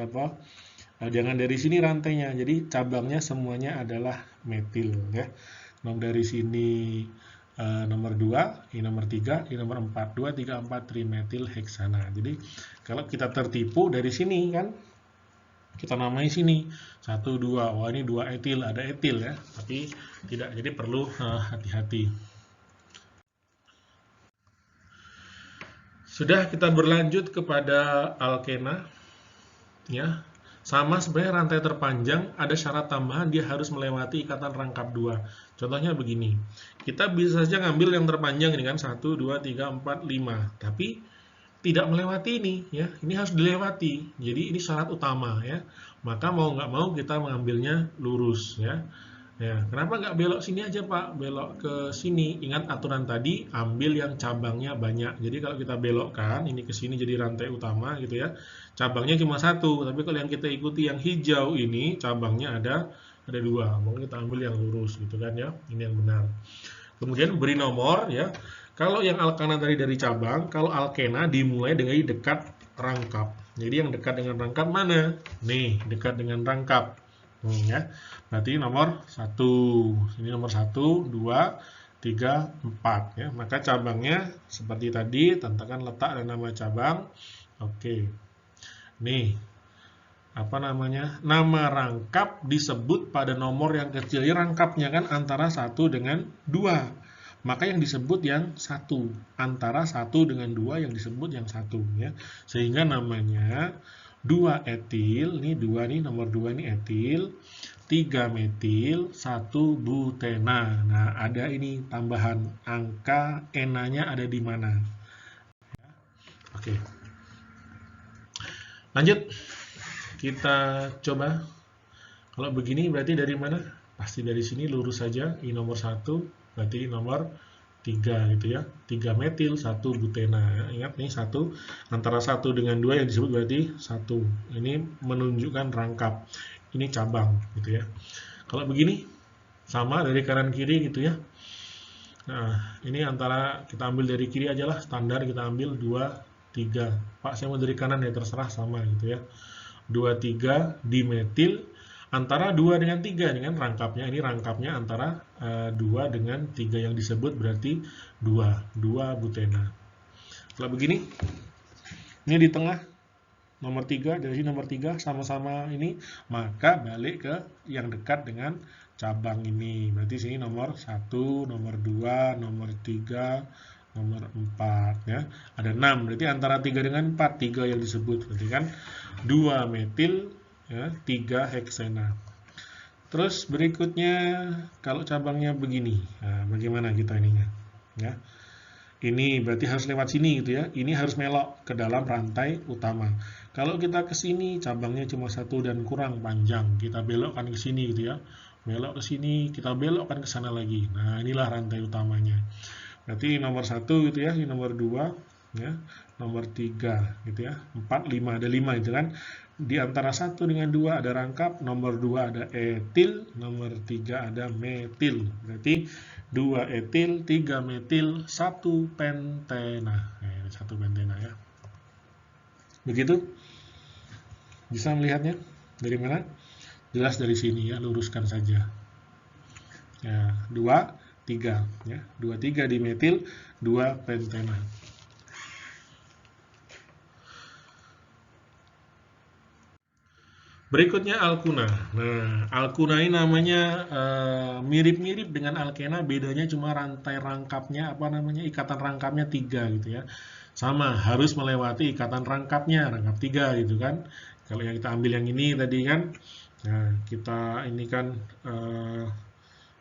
A: jangan dari sini rantainya, jadi cabangnya semuanya adalah metil ya. Dari sini nomor 2, ini nomor 3, ini nomor 4, 2, 3, 4 trimetil heksana. Jadi kalau kita tertipu dari sini kan, kita namai sini 1, 2, wah ini 2 etil, ada etil ya, tapi tidak, jadi perlu hati-hati. Sudah, kita berlanjut kepada alkena ya. Sama sebenarnya, rantai terpanjang ada syarat tambahan, dia harus melewati ikatan rangkap 2. Contohnya begini, kita bisa saja ngambil yang terpanjang ini kan, 1, 2, 3, 4, 5, tapi tidak melewati ini ya, ini harus dilewati, jadi ini syarat utama ya. Maka mau nggak mau kita mengambilnya lurus ya. Ya, kenapa nggak belok sini aja Pak, belok ke sini? Ingat aturan tadi, ambil yang cabangnya banyak. Jadi kalau kita belokkan ini ke sini jadi rantai utama gitu ya, cabangnya cuma 1. Tapi kalau yang kita ikuti yang hijau ini, cabangnya ada 2. Mungkin kita ambil yang lurus gitu kan ya, ini yang benar. Kemudian beri nomor ya. Kalau yang alkana tadi dari cabang, kalau alkena dimulai dengan dekat rangkap. Jadi yang dekat dengan rangkap mana? Nih, dekat dengan rangkap. Ya. Berarti nomor 1. Ini nomor 1, 2, 3, 4 ya. Maka cabangnya seperti tadi, tentukan letak dan nama cabang. Oke. Nih, apa namanya? Nama rangkap disebut pada nomor yang kecil. Ya, rangkapnya kan antara 1 dengan 2. Maka yang disebut yang 1. Antara 1 dengan 2 yang disebut yang 1 ya. Sehingga namanya 2 etil, ini 2 nih, nomor 2 ini etil, 3 metil, 1 butena. Nah, ada ini tambahan angka enanya ada di mana? Oke. Lanjut, kita coba. Kalau begini berarti dari mana? Pasti dari sini lurus saja. Ini nomor 1, berarti nomor 3 gitu ya. 3 metil, 1 butena. Ingat nih 1, antara 1 dengan 2 yang disebut berarti 1. Ini menunjukkan rangkap. Ini cabang gitu ya. Kalau begini, sama dari kanan kiri gitu ya. Nah, ini antara kita ambil dari kiri aja lah, standar kita ambil 2, 3. Pak, saya mau dari kanan ya, terserah sama gitu ya. 2, 3 dimetil antara 2 dengan 3 ini kan rangkapnya. Ini rangkapnya antara 2 dengan 3 yang disebut berarti 2 butena. Kalau begini, ini di tengah nomor 3, dari sini nomor 3 sama-sama ini, maka balik ke yang dekat dengan cabang ini. Berarti sini nomor 1, nomor 2, nomor 3, nomor 4 ya. Ada 6, berarti antara 3 dengan 4, 3 yang disebut. Berarti kan 2 metil ya, 3 heksena. Terus berikutnya kalau cabangnya begini. Nah, bagaimana kita ininya? Ya. Ini berarti harus lewat sini gitu ya. Ini harus melok ke dalam rantai utama. Kalau kita ke sini cabangnya cuma 1 dan kurang panjang, kita belokkan ke sini gitu ya. Belok ke sini, kita belokkan ke sana lagi. Nah, inilah rantai utamanya. Berarti nomor 1 gitu ya, ini nomor 2 ya, nomor 3 gitu ya. 4, 5, ada 5 itu kan. Di antara 1 dengan 2 ada rangkap, nomor 2 ada etil, nomor 3 ada metil. Berarti 2 etil, 3 metil, 1 pentena. 1 pentena ya. Begitu? Bisa melihatnya? Dari mana? Jelas dari sini ya, luruskan saja. Ya, 2, 3 ya. 2, 3 dimetil, 2 pentena. Berikutnya alkuna. Nah, alkuna ini namanya mirip-mirip dengan alkena, bedanya cuma rantai rangkapnya apa namanya, ikatan rangkapnya 3 gitu ya. Sama, harus melewati ikatan rangkapnya, rangkap 3 gitu kan. Kalau yang kita ambil yang ini tadi kan, nah kita ini kan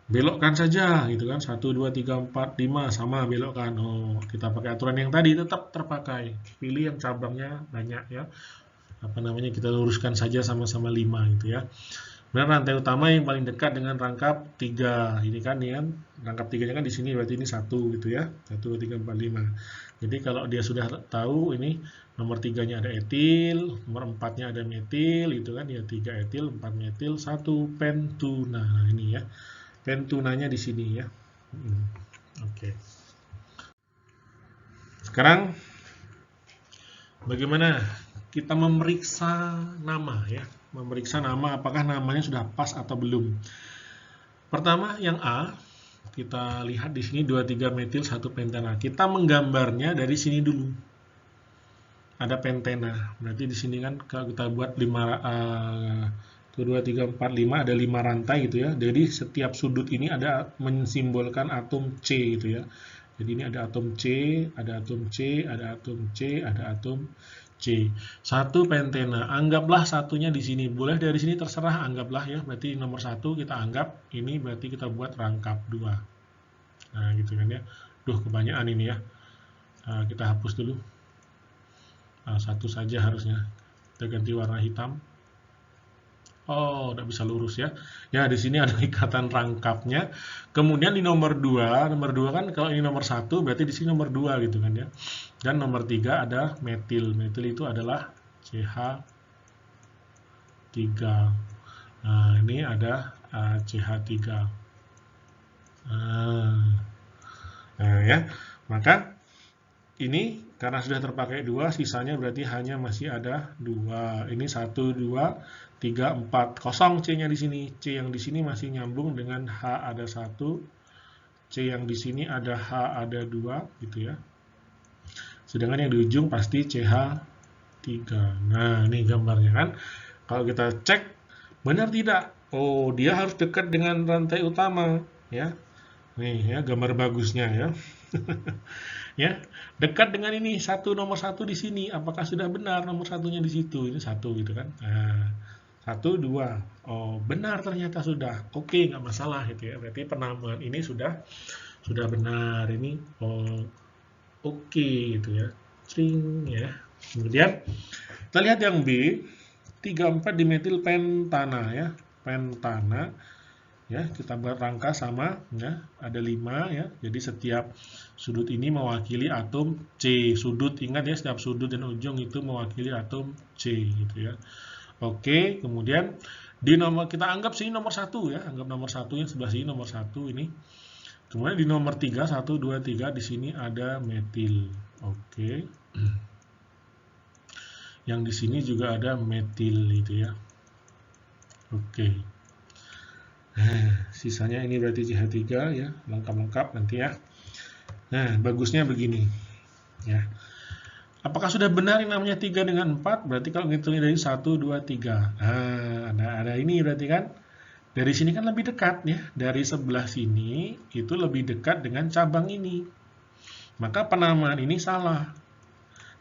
A: belokkan saja gitu kan, 1, 2, 3, 4, 5 sama belokkan. Oh, kita pakai aturan yang tadi tetap terpakai. Pilih yang cabangnya banyak ya. Apa namanya, kita luruskan saja sama-sama 5 gitu ya. Kemudian rantai utama yang paling dekat dengan rangkap 3 ini kan ya, rangkap 3 nya kan di sini, berarti ini 1 gitu ya, 1, 2, 3, 4, 5. Jadi kalau dia sudah tahu ini nomor 3 nya ada etil, nomor 4 nya ada metil gitu kan ya, 3 etil, 4 metil, 1 pentuna. Nah, ini ya, pentunanya di sini ya. Oke. Sekarang bagaimana kita memeriksa nama ya, memeriksa nama apakah namanya sudah pas atau belum. Pertama yang A, kita lihat di sini 23 metil 1 pentena. Kita menggambarnya dari sini dulu. Ada pentena. Berarti di sini kan kalau kita buat 5 2 3 4 5 ada 5 rantai gitu ya. Jadi setiap sudut ini ada mensimbolkan atom C gitu ya. Jadi ini ada atom C, ada atom C, ada atom C, ada atom C. 1 pentena, anggaplah satunya di sini. Boleh dari sini terserah, anggaplah ya. Berarti nomor 1 kita anggap, ini berarti kita buat rangkap 2. Nah, gitu kan ya. Duh, kebanyakan ini ya. Kita hapus dulu. 1 saja harusnya. Kita ganti warna hitam. Oh, tidak bisa lurus ya. Ya, di sini ada ikatan rangkapnya. Kemudian di nomor 2 kan kalau ini nomor 1 berarti di sini nomor 2 gitu kan ya. Dan nomor 3 ada metil. Metil itu adalah CH3. Nah, ini ada CH3. Nah, ya. Maka ini karena sudah terpakai 2, sisanya berarti hanya masih ada 2. Ini 1, 2, 3, 4. Kosong C-nya di sini. C yang di sini masih nyambung dengan H ada 1. C yang di sini ada H ada 2 gitu ya. Sedangkan yang di ujung pasti CH3. Nah, ini gambarnya kan. Kalau kita cek benar tidak? Oh, dia harus dekat dengan rantai utama ya. Nih ya, gambar bagusnya ya. Ya, dekat dengan ini nomor 1 di sini. Apakah sudah benar nomor 1-nya di situ? Ini 1 gitu kan. Nah, 1, 2. Oh, benar ternyata sudah. Oke, nggak masalah gitu ya. Berarti penamaan ini sudah benar. Ini oke gitu ya. String ya. Kemudian kita lihat yang B, 34 dimetil pentana ya. Pentana ya, kita buat rangka sama ya, ada 5 ya. Jadi setiap sudut ini mewakili atom C. Sudut, ingat ya, setiap sudut dan ujung itu mewakili atom C gitu ya. Oke, kemudian di nomor, kita anggap sini nomor 1 ya, anggap nomor 1 yang sebelah sini nomor 1 ini. Kemudian di nomor 3, 1, 2, 3 di sini ada metil. Oke. Yang di sini juga ada metil itu ya. Oke. Nah, sisanya ini berarti CH3 ya, lengkap-lengkap nanti ya. Nah, bagusnya begini ya. Apakah sudah benar yang namanya 3 dengan 4? Berarti kalau ngitungnya dari 1, 2, 3. Nah, ada ini berarti kan. Dari sini kan lebih dekat ya. Dari sebelah sini itu lebih dekat dengan cabang ini. Maka penamaan ini salah.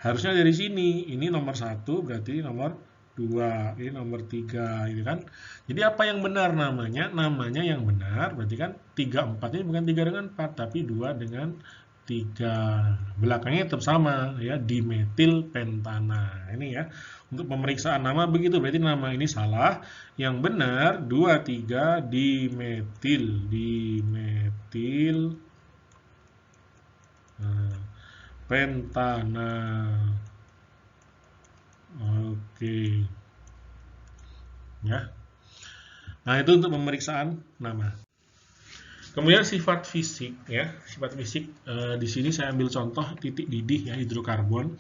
A: Harusnya dari sini. Ini nomor 1 berarti nomor 2. Ini nomor 3 gitu kan. Jadi apa yang benar namanya? Namanya yang benar berarti kan 3, 4 ini bukan 3 dengan 4. Tapi 2 dengan 3. Belakangnya tetap sama ya, dimetil pentana. Ini ya, untuk pemeriksaan nama begitu, berarti nama ini salah. Yang benar 2, 3 dimetil pentana. Oke. Ya. Nah, itu untuk pemeriksaan nama. Kemudian sifat fisik ya, sifat fisik di sini saya ambil contoh titik didih ya, hidrokarbon,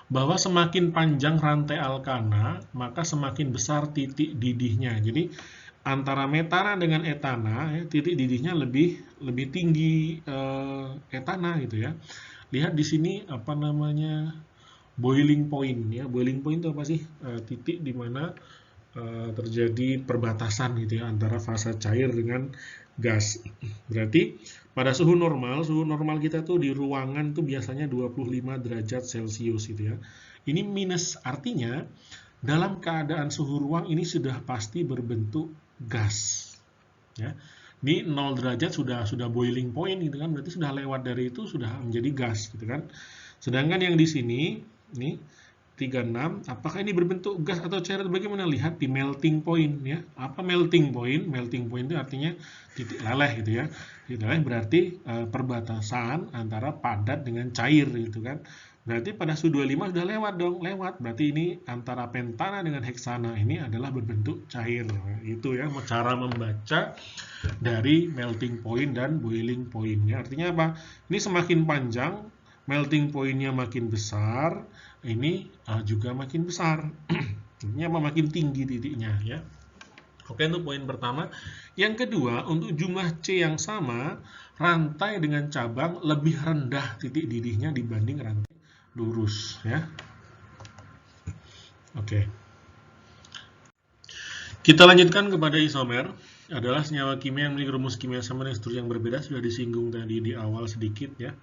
A: bahwa semakin panjang rantai alkana maka semakin besar titik didihnya. Jadi antara metana dengan etana ya, titik didihnya lebih tinggi etana gitu ya. Lihat di sini apa namanya, boiling point ya. Boiling point itu apa sih? Titik di mana terjadi perbatasan gitu ya antara fasa cair dengan gas. Berarti pada suhu normal kita tuh di ruangan tuh biasanya 25 derajat Celcius gitu ya. Ini minus, artinya dalam keadaan suhu ruang ini sudah pasti berbentuk gas. Ya. Ini 0 derajat sudah boiling point gitu kan, berarti sudah lewat dari itu sudah menjadi gas gitu kan. Sedangkan yang di sini nih 36, apakah ini berbentuk gas atau cair? Bagaimana? Lihat di melting point ya. Apa melting point? Melting point itu artinya titik leleh gitu ya. Titik leleh berarti perbatasan antara padat dengan cair gitu kan. Berarti pada suhu 25 sudah lewat dong, lewat. Berarti ini antara pentana dengan heksana ini adalah berbentuk cair. Itu ya cara membaca dari melting point dan boiling point ya. Artinya apa? Ini semakin panjang, melting point-nya makin besar, ini juga makin besar. Ini apa? Makin tinggi titiknya ya. Oke, untuk poin pertama. Yang kedua, untuk jumlah C yang sama, rantai dengan cabang lebih rendah titik didihnya dibanding rantai lurus ya. Oke. Kita lanjutkan kepada isomer. Adalah senyawa kimia yang memiliki rumus kimia sama dengan struktur yang berbeda, sudah disinggung tadi di awal sedikit ya.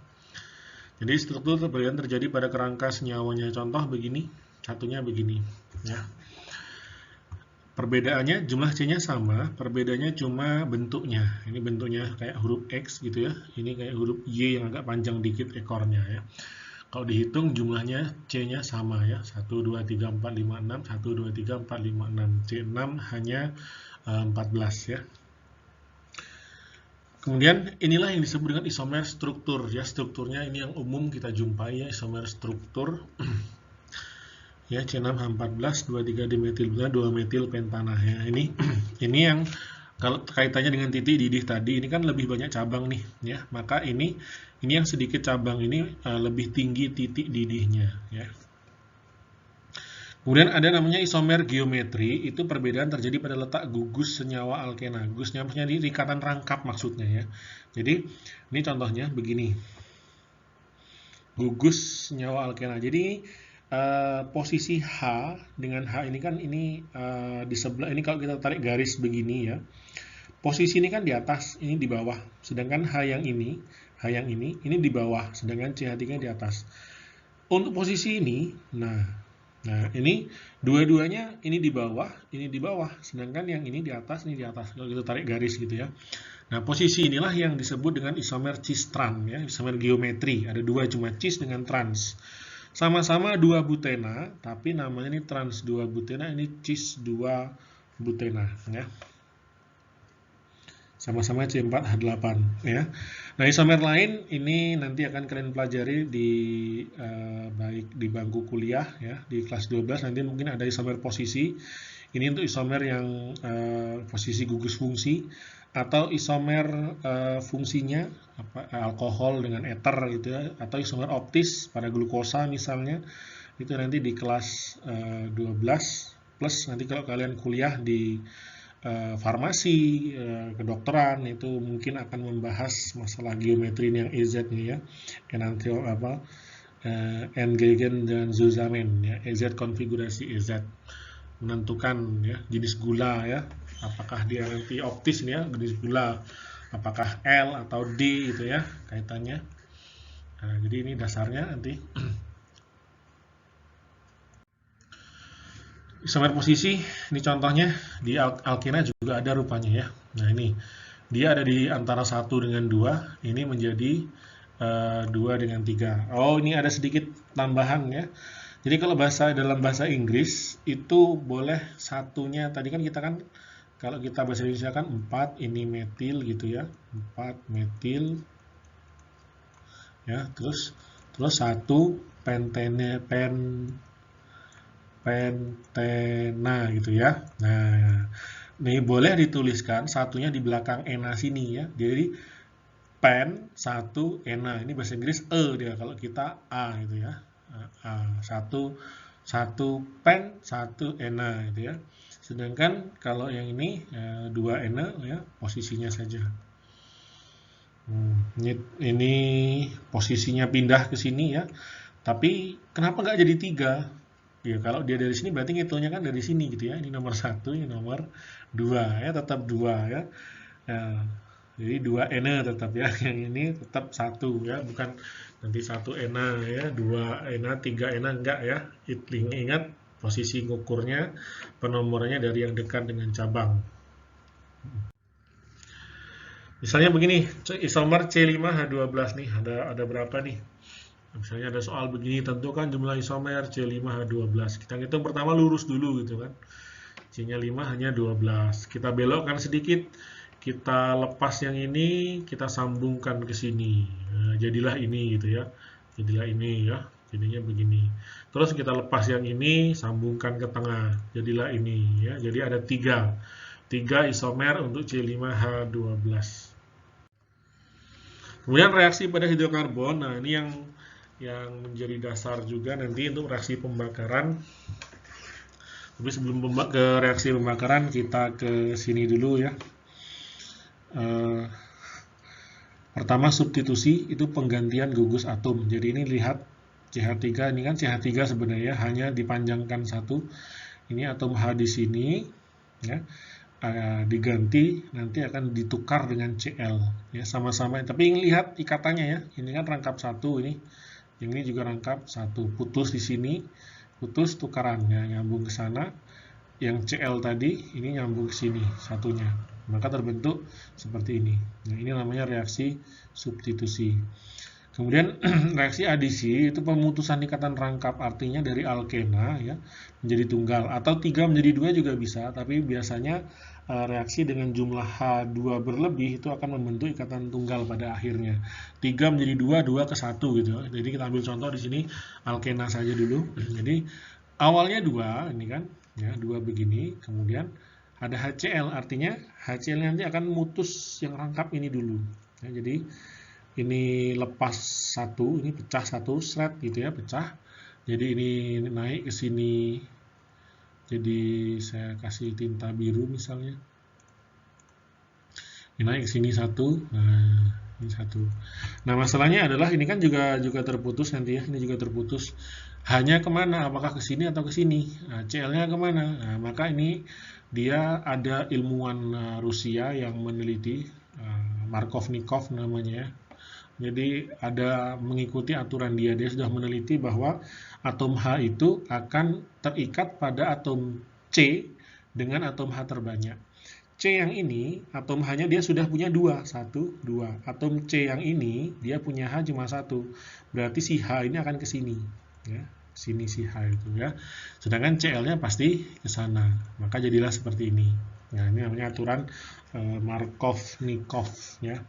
A: Jadi struktur perbedaan terjadi pada kerangka senyawanya. Contoh begini, satunya begini ya. Perbedaannya jumlah C-nya sama, perbedaannya cuma bentuknya. Ini bentuknya kayak huruf X gitu ya. Ini kayak huruf Y yang agak panjang dikit ekornya ya. Kalau dihitung jumlahnya C-nya sama ya. 1 2 3 4 5 6, 1 2 3 4 5 6. C6 hanya 14 ya. Kemudian inilah yang disebut dengan isomer struktur ya, strukturnya ini yang umum kita jumpai ya, isomer struktur ya, C6H14 23 dimetil 2 metil pentana ya. Ini yang kalau kaitannya dengan titik didih tadi, ini kan lebih banyak cabang nih ya, maka ini yang sedikit cabang ini lebih tinggi titik didihnya ya. Kemudian ada namanya isomer geometri, itu perbedaan terjadi pada letak gugus senyawa alkena. Gugusnya maksudnya di ikatan rangkap maksudnya ya. Jadi ini contohnya begini. Gugus senyawa alkena. Jadi posisi H dengan H ini kan ini di sebelah ini kalau kita tarik garis begini ya. Posisi ini kan di atas, ini di bawah. Sedangkan H yang ini di bawah, sedangkan CH3 di atas. Untuk posisi ini, Nah, ini dua-duanya ini di bawah, sedangkan yang ini di atas, ini di atas. Kalau kita tarik garis gitu ya. Nah, posisi inilah yang disebut dengan isomer cis-trans ya, isomer geometri. Ada dua cuma cis dengan trans. Sama-sama 2 butena, tapi namanya ini trans 2 butena, ini cis 2 butena ya. Sama-sama C4H8 ya. Nah, isomer lain ini nanti akan kalian pelajari di baik di bangku kuliah ya, di kelas 12 nanti mungkin ada isomer posisi. Ini untuk isomer yang posisi gugus fungsi atau isomer fungsinya alkohol dengan eter gitu ya, atau isomer optis pada glukosa misalnya. Itu nanti di kelas 12 plus nanti kalau kalian kuliah di farmasi, kedokteran itu mungkin akan membahas masalah geometri yang EZ nih ya, enantiomer apa, N-Gegen dan Zuzamen ya, EZ konfigurasi EZ menentukan ya jenis gula ya, apakah dia nanti optis nih ya jenis gula, apakah L atau D gitu ya kaitannya. Nah, jadi ini dasarnya nanti. Isomer posisi, ini contohnya di alkena juga ada rupanya ya. Nah ini, dia ada di antara 1 dengan 2, ini menjadi 2 dengan 3. Oh, ini ada sedikit tambahan ya. Jadi kalau dalam bahasa Inggris, itu boleh satunya, tadi kan kita kan, kalau kita bahasa Indonesia kan 4, ini metil gitu ya. 4 metil, ya, terus 1 pentena gitu ya. Nah, ini boleh dituliskan satunya di belakang ena sini ya. Jadi pen 1 ena, ini bahasa Inggris dia, kalau kita a gitu ya. Satu pen 1 ena gitu ya. Sedangkan kalau yang ini 2 ena ya, posisinya saja. Ini posisinya pindah ke sini ya. Tapi kenapa nggak jadi 3? Ya, kalau dia dari sini berarti ngitungnya kan dari sini gitu ya. Ini nomor 1, ini nomor 2 ya, tetap 2 ya. Nah, jadi 2 ena tetap ya. Yang ini tetap 1 ya, bukan nanti 1 ena ya, 2 ena, 3 ena enggak ya. Ingat posisi ngukurnya, penomorannya dari yang dekat dengan cabang. Misalnya begini, isomer C5H12 nih, ada berapa nih? Misalnya ada soal begini, tentukan jumlah isomer C5H12. Kita hitung pertama lurus dulu gitu kan. C-nya 5 hanya 12. Kita belokkan sedikit, kita lepas yang ini, kita sambungkan ke sini. Nah, jadilah ini gitu ya. Jadilah ini ya. Jadinya begini. Terus kita lepas yang ini, sambungkan ke tengah. Jadilah ini ya. Jadi ada 3 isomer untuk C5H12. Kemudian reaksi pada hidrokarbon. Nah, ini yang menjadi dasar juga nanti untuk reaksi pembakaran. Tapi sebelum ke reaksi pembakaran, kita ke sini dulu ya. Pertama substitusi itu penggantian gugus atom. Jadi ini lihat CH3, ini kan CH3 sebenarnya hanya dipanjangkan 1. Ini atom H di sini ya. Diganti, nanti akan ditukar dengan Cl ya, sama-sama. Tapi lihat ikatannya ya. Ini kan rangkap 1 ini. Yang ini juga rangkap 1, putus di sini, putus tukarannya nyambung ke sana. Yang Cl tadi ini nyambung ke sini satunya, maka terbentuk seperti ini. Nah, ini namanya reaksi substitusi. Kemudian reaksi adisi itu pemutusan ikatan rangkap, artinya dari alkena ya menjadi tunggal, atau 3 menjadi 2 juga bisa, tapi biasanya reaksi dengan jumlah H2 berlebih itu akan membentuk ikatan tunggal pada akhirnya. 3 menjadi 2, 2 ke 1 gitu. Jadi kita ambil contoh di sini alkena saja dulu. Jadi awalnya 2 ini kan ya, 2 begini, kemudian ada HCl, artinya HCl nanti akan memutus yang rangkap ini dulu. Ya, jadi ini lepas 1, ini pecah 1, seret gitu ya, pecah. Jadi ini naik ke sini. Jadi saya kasih tinta biru misalnya. Ini naik ke sini 1. Nah, ini 1. Nah, masalahnya adalah ini kan juga terputus nanti ya, ini juga terputus. Hanya kemana? Apakah ke sini atau ke sini? Nah, Cl-nya kemana? Nah, maka ini dia ada ilmuwan Rusia yang meneliti, Markovnikov namanya ya. Jadi ada mengikuti aturan dia sudah meneliti bahwa atom H itu akan terikat pada atom C dengan atom H terbanyak. C yang ini, atom H-nya dia sudah punya 2, 1, 2. Atom C yang ini, dia punya H cuma 1. Berarti si H ini akan ke sini. ya, sini si H itu ya. Sedangkan Cl-nya pasti ke sana, maka jadilah seperti ini. Nah, ini namanya aturan Markov-Nikov ya.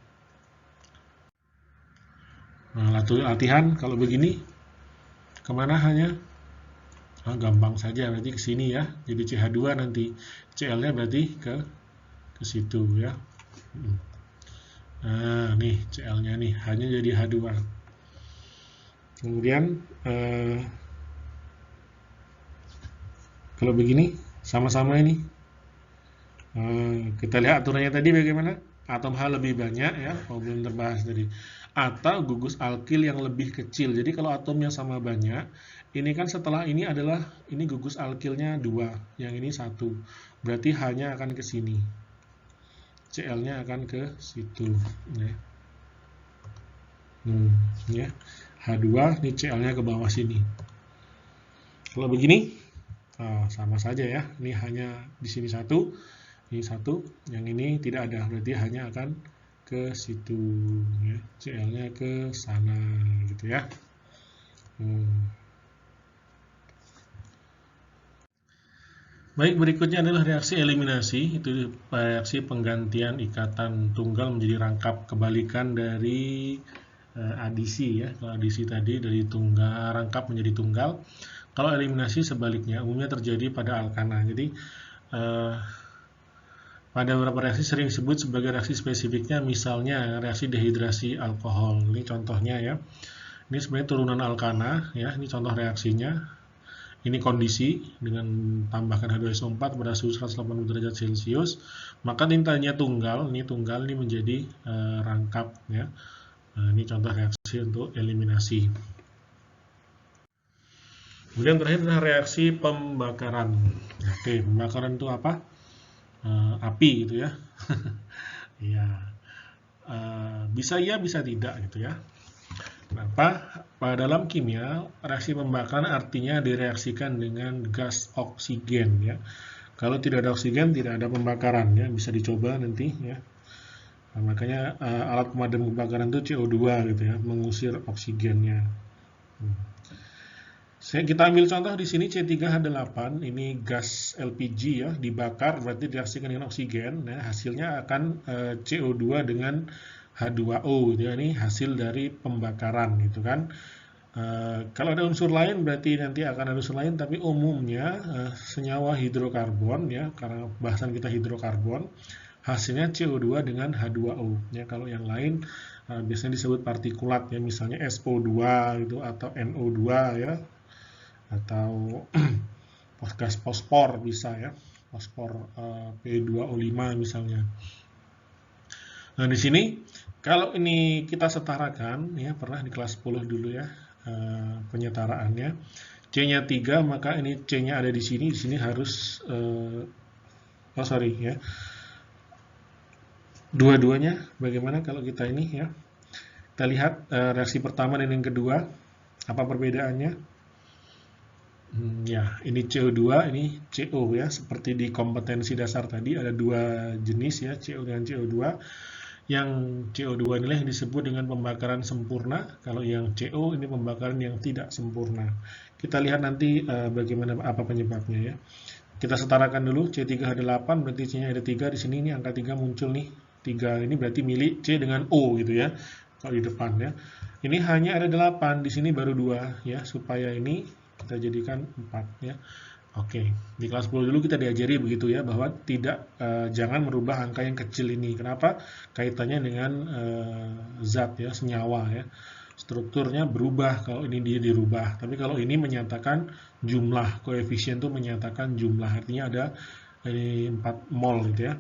A: Nah, latihan kalau begini kemana hanya? Nah, gampang saja, berarti ke sini ya. Jadi CH2 nanti Cl-nya berarti ke situ ya. Nah, nih Cl-nya nih hanya jadi H2. Kemudian kalau begini sama-sama ini. Kita lihat aturannya tadi bagaimana? Atom H lebih banyak ya, belum terbahas tadi. Atau gugus alkil yang lebih kecil. Jadi kalau atomnya sama banyak, ini kan setelah ini adalah ini gugus alkilnya 2, yang ini 1. Berarti H-nya akan ke sini. Cl-nya akan ke situ ya. Ya. H2 ini Cl-nya ke bawah sini. Kalau begini sama saja ya. Ini hanya di sini 1. Ini 1, yang ini tidak ada, berarti hanya akan ke situ ya. Cl-nya ke sana gitu ya. Baik, berikutnya adalah reaksi eliminasi. Itu reaksi penggantian ikatan tunggal menjadi rangkap, kebalikan dari adisi ya. Kalau adisi tadi dari tunggal rangkap menjadi tunggal. Kalau eliminasi sebaliknya, umumnya terjadi pada alkana. Jadi pada beberapa reaksi sering disebut sebagai reaksi spesifiknya, misalnya reaksi dehidrasi alkohol. Ini contohnya ya. Ini sebenarnya turunan alkana ya. Ini contoh reaksinya. Ini kondisi dengan tambahkan H2SO4 pada suhu 180 derajat Celcius. Maka tintanya tunggal ini menjadi rangkap ya. Ini contoh reaksi untuk eliminasi. Kemudian terakhir adalah reaksi pembakaran. Oke, pembakaran itu apa? Api gitu ya. Ya, bisa iya bisa tidak gitu ya. Kenapa? Pada dalam kimia reaksi pembakaran artinya direaksikan dengan gas oksigen ya. Kalau tidak ada oksigen tidak ada pembakaran ya. Bisa dicoba nanti ya. Nah, makanya alat pemadam kebakaran itu CO2 gitu ya, mengusir oksigennya. Kita ambil contoh di sini C3H8, ini gas LPG ya, dibakar berarti direaksikan dengan oksigen. Nah, hasilnya akan CO2 dengan H2O gitu ya. Ini hasil dari pembakaran gitu kan. Kalau ada unsur lain berarti nanti akan ada unsur lain, tapi umumnya senyawa hidrokarbon ya, karena bahasan kita hidrokarbon, hasilnya CO2 dengan H2O ya. Kalau yang lain biasanya disebut partikulat ya, misalnya SO2 gitu atau NO2 ya, atau gas fosfor bisa ya, fosfor P2O5 misalnya. Nah, di sini kalau ini kita setarakan ya, pernah di kelas 10 dulu ya penyetaraannya. C-nya 3, maka ini C-nya ada di sini harus ya. Dua-duanya bagaimana kalau kita ini ya. Kita lihat reaksi pertama dan yang kedua, apa perbedaannya? Ya, ini CO2, ini CO ya, seperti di kompetensi dasar tadi ada dua jenis ya, CO dan CO2. Yang CO2 inilah yang disebut dengan pembakaran sempurna, kalau yang CO ini pembakaran yang tidak sempurna. Kita lihat nanti bagaimana apa penyebabnya ya. Kita setarakan dulu C3H8 berarti C-nya ada 3 di sini, ini angka 3 muncul nih. 3 ini berarti milik C dengan O gitu ya. Kalau di depan ya. Ini hanya ada 8, di sini baru 2 ya, supaya ini kita jadikan 4 ya. Oke, di kelas 10 dulu kita diajari begitu ya, bahwa tidak jangan merubah angka yang kecil ini. Kenapa? Kaitannya dengan zat ya, senyawa ya. Strukturnya berubah kalau ini dia dirubah. Tapi kalau ini menyatakan jumlah, koefisien itu menyatakan jumlah, artinya ada ini 4 mol gitu ya.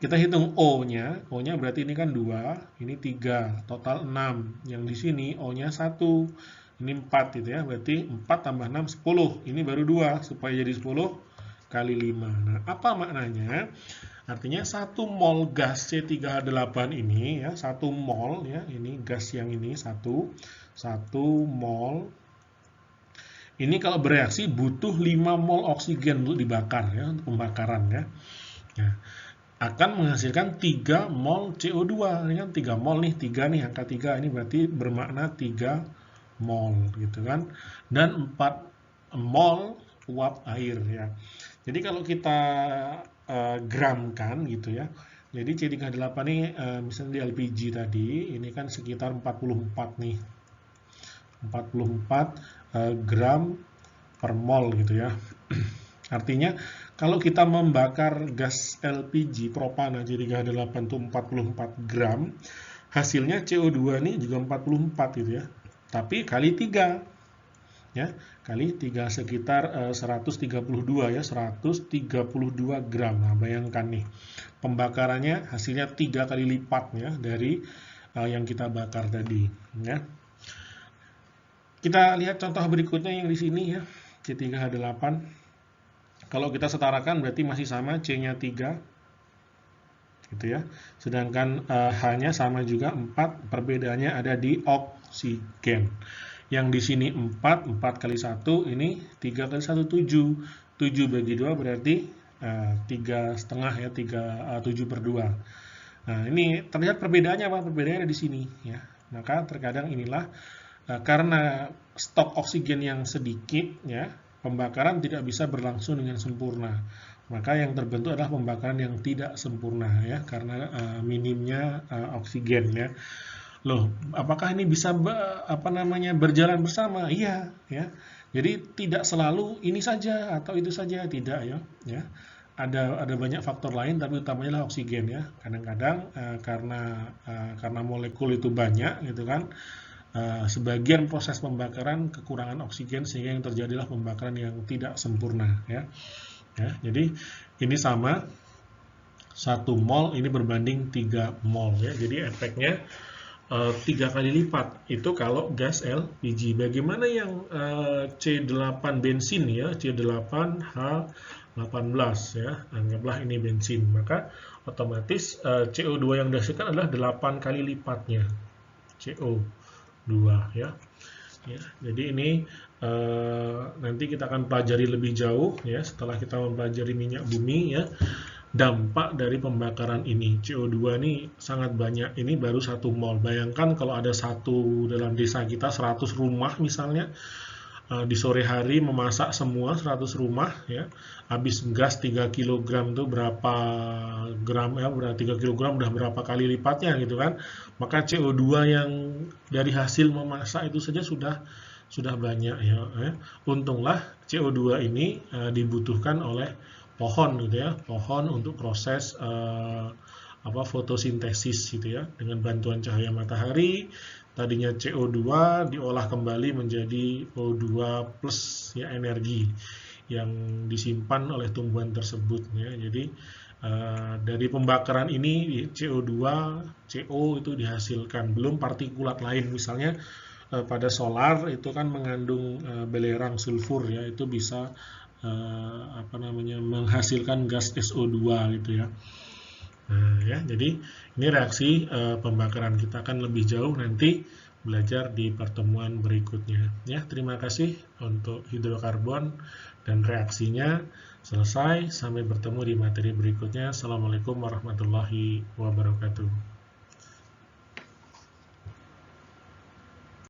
A: Kita hitung O-nya, O-nya berarti ini kan 2, ini 3, total 6. Yang di sini O-nya 1, ini 4 gitu ya, berarti 4 tambah 6, 10. Ini baru 2, supaya jadi 10 kali 5. Nah, apa maknanya? Artinya 1 mol gas C3H8 ini ya, 1 mol ya, ini gas yang ini 1 mol. Ini kalau bereaksi butuh 5 mol oksigen untuk dibakar ya, untuk pembakaran ya. Nah, akan menghasilkan 3 mol CO2. Ini kan 3 mol nih, 3 nih, angka 3 ini berarti bermakna 3 mol gitu kan, dan 4 mol uap air ya. Jadi kalau kita gramkan gitu ya, jadi C38 ini misalnya di LPG tadi ini kan sekitar 44 nih, 44 gram per mol gitu ya. Artinya kalau kita membakar gas LPG propana C38 itu 44 gram, hasilnya CO2 ini juga 44 gitu ya. Tapi kali 3 ya, kali 3 sekitar 132 ya, 132 gram. Nah, bayangkan nih, pembakarannya hasilnya 3 kali lipat ya dari yang kita bakar tadi ya. Kita lihat contoh berikutnya yang di sini ya, C3H8. Kalau kita setarakan berarti masih sama, C-nya 3 gitu ya. Sedangkan H-nya sama juga 4, perbedaannya ada di oksigen. Yang di sini 4 kali 1, ini 3 kali 1, 7. 7 bagi 2 berarti 3,5 ya, 7/2. Nah, ini terlihat perbedaannya apa? Perbedaannya ada di sini ya. Maka terkadang inilah karena stok oksigen yang sedikit ya, pembakaran tidak bisa berlangsung dengan sempurna. Maka yang terbentuk adalah pembakaran yang tidak sempurna ya, karena minimnya oksigen ya. Loh, apakah ini bisa berjalan bersama? Iya ya. Jadi tidak selalu ini saja atau itu saja, tidak ya. Ya. Ada banyak faktor lain, tapi utamanya adalah oksigen ya. Kadang-kadang karena molekul itu banyak gitu kan. Sebagian proses pembakaran kekurangan oksigen sehingga yang terjadi adalah pembakaran yang tidak sempurna ya. Jadi ini sama 1 mol ini berbanding 3 mol ya. Jadi efeknya 3 kali lipat itu kalau gas LPG. Bagaimana yang C8 bensin ya, C8H18 ya, anggaplah ini bensin, maka otomatis CO2 yang dihasilkan adalah 8 kali lipatnya CO2 ya. Jadi ini nanti kita akan pelajari lebih jauh ya, setelah kita mempelajari minyak bumi ya, dampak dari pembakaran ini. CO2 ini sangat banyak, ini baru 1 mol. Bayangkan kalau ada satu dalam desa kita 100 rumah misalnya, di sore hari memasak semua 100 rumah ya, habis gas 3 kg itu berapa gram ya, berarti 3 kg udah berapa kali lipatnya gitu kan. Maka CO2 yang dari hasil memasak itu saja sudah banyak ya. Untunglah CO2 ini dibutuhkan oleh pohon gitu ya, pohon untuk proses fotosintesis gitu ya, dengan bantuan cahaya matahari. Tadinya CO2 diolah kembali menjadi O2 plus ya, energi yang disimpan oleh tumbuhan tersebut ya. Jadi dari pembakaran ini CO2, CO itu dihasilkan, belum partikulat lain. Misalnya pada solar itu kan mengandung belerang sulfur ya, itu bisa menghasilkan gas SO2 gitu ya. Nah, ya, jadi ini reaksi pembakaran. Kita akan lebih jauh nanti belajar di pertemuan berikutnya. Ya, terima kasih untuk hidrokarbon dan reaksinya selesai. Sampai bertemu di materi berikutnya. Assalamualaikum warahmatullahi wabarakatuh.